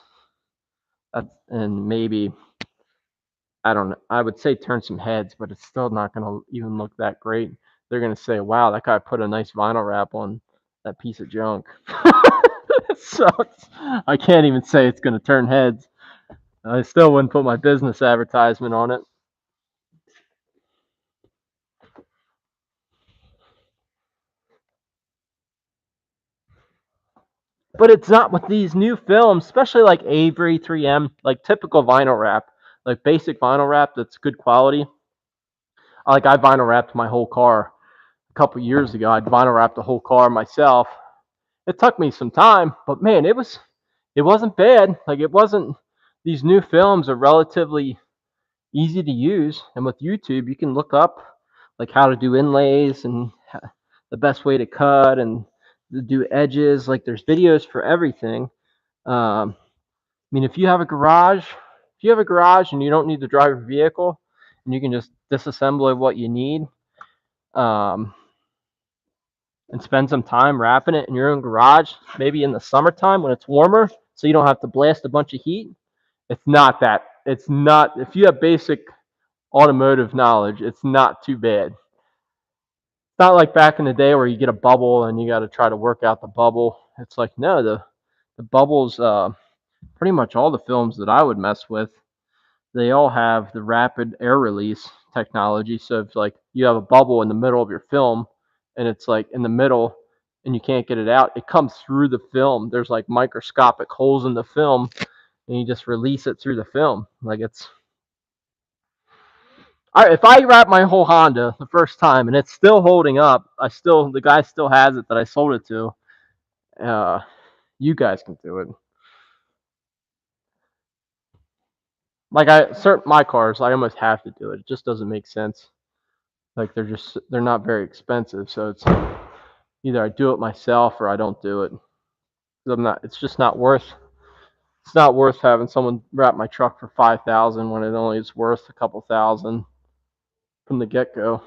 And maybe, I don't know. I would say turn some heads, but it's still not going to even look that great. They're going to say, "Wow, that guy put a nice vinyl wrap on that piece of junk." It sucks. I can't even say it's going to turn heads. I still wouldn't put my business advertisement on it. But it's not with these new films, especially like Avery 3M, like typical vinyl wrap, like basic vinyl wrap that's good quality. Like I vinyl wrapped my whole car a couple years ago. I'd vinyl wrapped the whole car myself. It took me some time, but man, it wasn't bad. Like it wasn't. These new films are relatively easy to use, and with YouTube, you can look up like how to do inlays and the best way to cut and to do edges. Like there's videos for everything. I mean, if you have a garage and you don't need to drive your vehicle, and you can just disassemble what you need, um, and spend some time wrapping it in your own garage, maybe in the summertime when it's warmer, so you don't have to blast a bunch of heat. It's not that. It's not. If you have basic automotive knowledge, it's not too bad. It's not like back in the day where you get a bubble and you got to try to work out the bubble. It's like no, the bubbles. Pretty much all the films that I would mess with, they all have the rapid air release technology. So if like you have a bubble in the middle of your film and it's like in the middle and you can't get it out, it comes through the film. There's like microscopic holes in the film and you just release it through the film. Like it's if I wrap my whole Honda the first time and it's still holding up, the guy still has it that I sold it to. Uh, you guys can do it. Like my cars, I almost have to do it. It just doesn't make sense. Like they're not very expensive, so it's either I do it myself or I don't do it. 'Cause I'm not. It's just not worth. It's not worth having someone wrap my truck for 5,000 when it only is worth a couple thousand from the get go.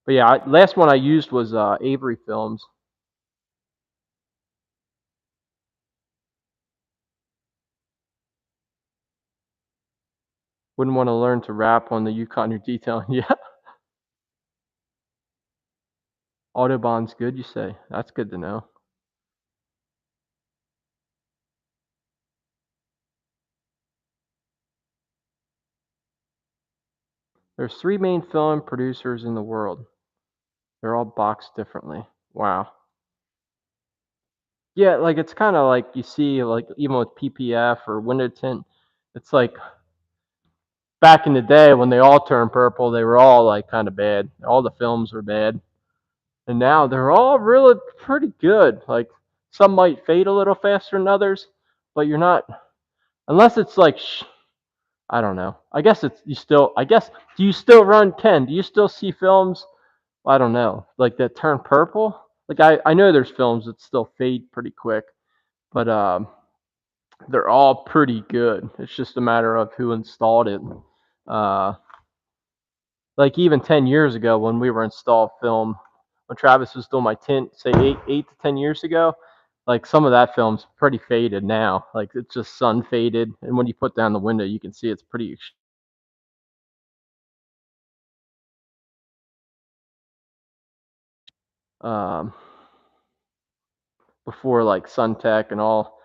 But yeah, last one I used was Avery Films. Wouldn't want to learn to wrap on the Yukon you're detailing. Yeah, Autobahn's good. You say that's good to know. There's 3 main film producers in the world. They're all boxed differently. Wow. Yeah, like it's kind of like you see, like even with PPF or window tint, it's like back in the day when they all turned purple, they were all like kind of bad. All the films were bad, and now they're all really pretty good. Like some might fade a little faster than others, but you're not unless it's like I don't know. I guess it's you still. I guess do you still run Ken? Do you still see films? I don't know, like that turn purple. Like I know there's films that still fade pretty quick, but they're all pretty good. It's just a matter of who installed it. Uh, like even 10 years ago when we were installed film, when Travis was doing my tint, say 8 to 10 years ago, like some of that film's pretty faded now. Like it's just sun faded, and when you put down the window, you can see it's pretty. Um, before like Suntech and all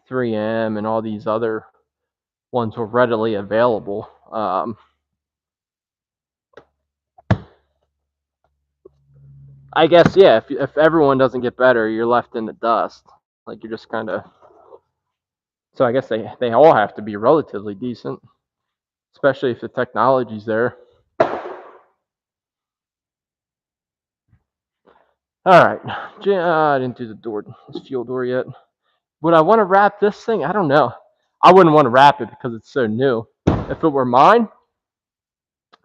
3M and all these other ones were readily available. I guess yeah. If everyone doesn't get better, you're left in the dust. Like you're just kind of. So I guess they all have to be relatively decent, especially if the technology's there. All right, I didn't do this fuel door yet. Would I want to wrap this thing? I don't know. I wouldn't want to wrap it because it's so new. If it were mine,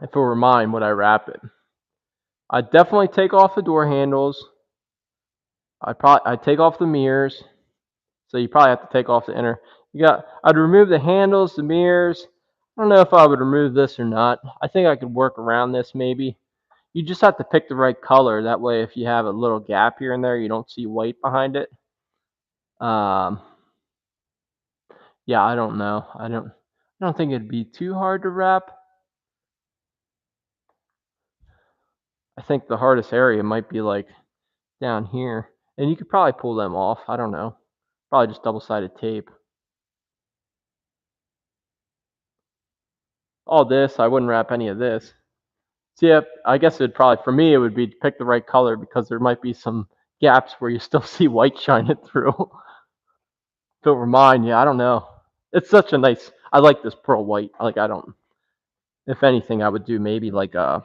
would I wrap it? I'd definitely take off the door handles. I'd take off the mirrors. So you probably have to take off the inner. I'd remove the handles, the mirrors. I don't know if I would remove this or not. I think I could work around this maybe. You just have to pick the right color. That way, if you have a little gap here and there, you don't see white behind it. Um, yeah, I don't know. I don't think it'd be too hard to wrap. I think the hardest area might be like down here, and you could probably pull them off. I don't know. Probably just double-sided tape. All this, I wouldn't wrap any of this. So yeah, I guess it'd probably for me it would be to pick the right color because there might be some gaps where you still see white shining through. If it were mine, yeah, I don't know. It's such a nice. I like this pearl white. Like I don't. If anything, I would do maybe like a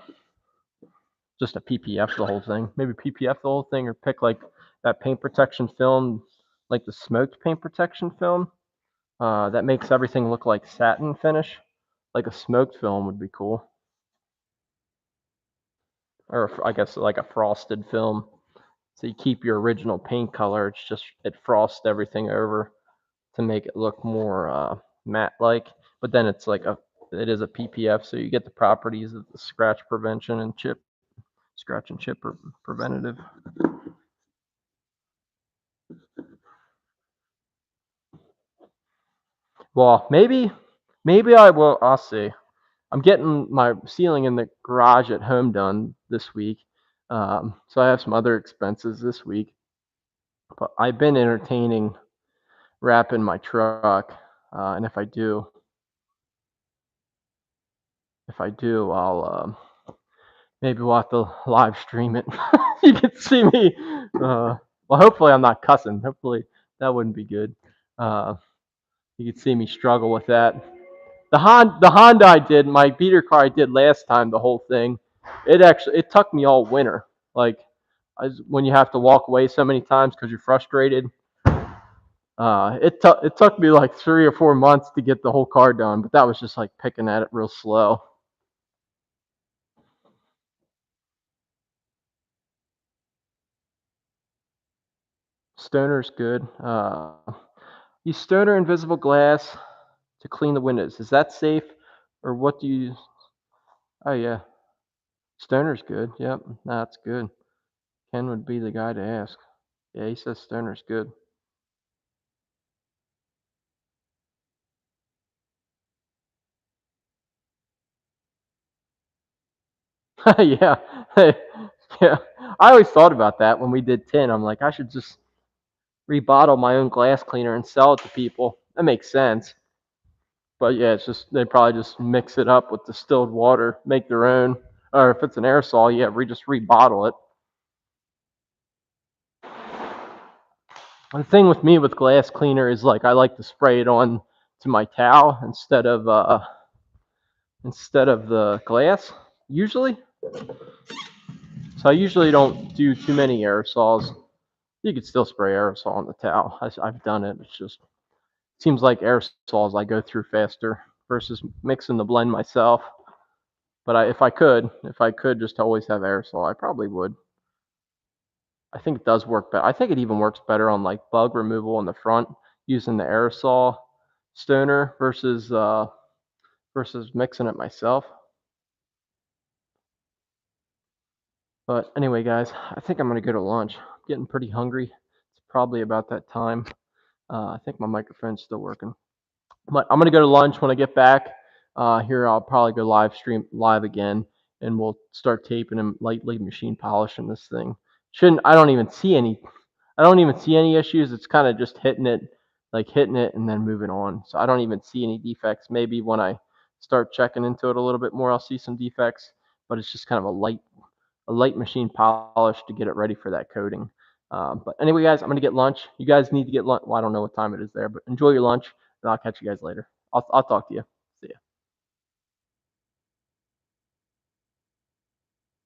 just a PPF the whole thing. Maybe PPF the whole thing, or pick like that paint protection film, like the smoked paint protection film. That makes everything look like satin finish. Like a smoked film would be cool, or I guess like a frosted film. So you keep your original paint color. It's just it frosts everything over to make it look more matte like. But then it is a PPF, so you get the properties of the scratch prevention and scratch and chip preventative. Well, maybe I will. I'll see. I'm getting my ceiling in the garage at home done this week, so I have some other expenses this week. But I've been entertaining wrapping my truck, and if I do, I'll maybe we'll have to live stream it. You can see me. Well, hopefully I'm not cussing. Hopefully that wouldn't be good. Uh, you can see me struggle with that. The Honda I did, my beater car I did last time, the whole thing. It took me all winter. Like when you have to walk away so many times because you're frustrated. It took me like 3 or 4 months to get the whole car done, but that was just like picking at it real slow. Stoner's good. Use Stoner invisible glass to clean the windows. Is that safe, or what do you? Oh yeah, Stoner's good. Yep, that's good. Ken would be the guy to ask. Yeah, he says Stoner's good. Yeah, yeah. I always thought about that when we did tin. I'm like, I should just rebottle my own glass cleaner and sell it to people. That makes sense. But yeah, it's just they probably just mix it up with distilled water, make their own. Or if it's an aerosol, yeah, we just rebottle it. The thing with me with glass cleaner is like I like to spray it on to my towel instead of the glass usually. So I usually don't do too many aerosols. You could still spray aerosol on the towel. I've done it. It's just seems like aerosols I go through faster versus mixing the blend myself. But if I could just always have aerosol, I probably would. I think it does work better. I think it even works better on like bug removal in the front using the aerosol stoner versus mixing it myself. But anyway, guys, I think I'm gonna go to lunch. I'm getting pretty hungry. It's probably about that time. I think my microphone's still working. But I'm gonna go to lunch when I get back. Here I'll probably go live stream live again, and we'll start taping and lightly machine polishing this thing. Shouldn't I don't even see any issues. It's kind of just hitting it and then moving on. So I don't even see any defects. Maybe when I start checking into it a little bit more, I'll see some defects. But it's just kind of a light machine polish to get it ready for that coating. But anyway, guys, I'm gonna get lunch. You guys need to get lunch. Well, I don't know what time it is there, but enjoy your lunch, and I'll catch you guys later. I'll talk to you.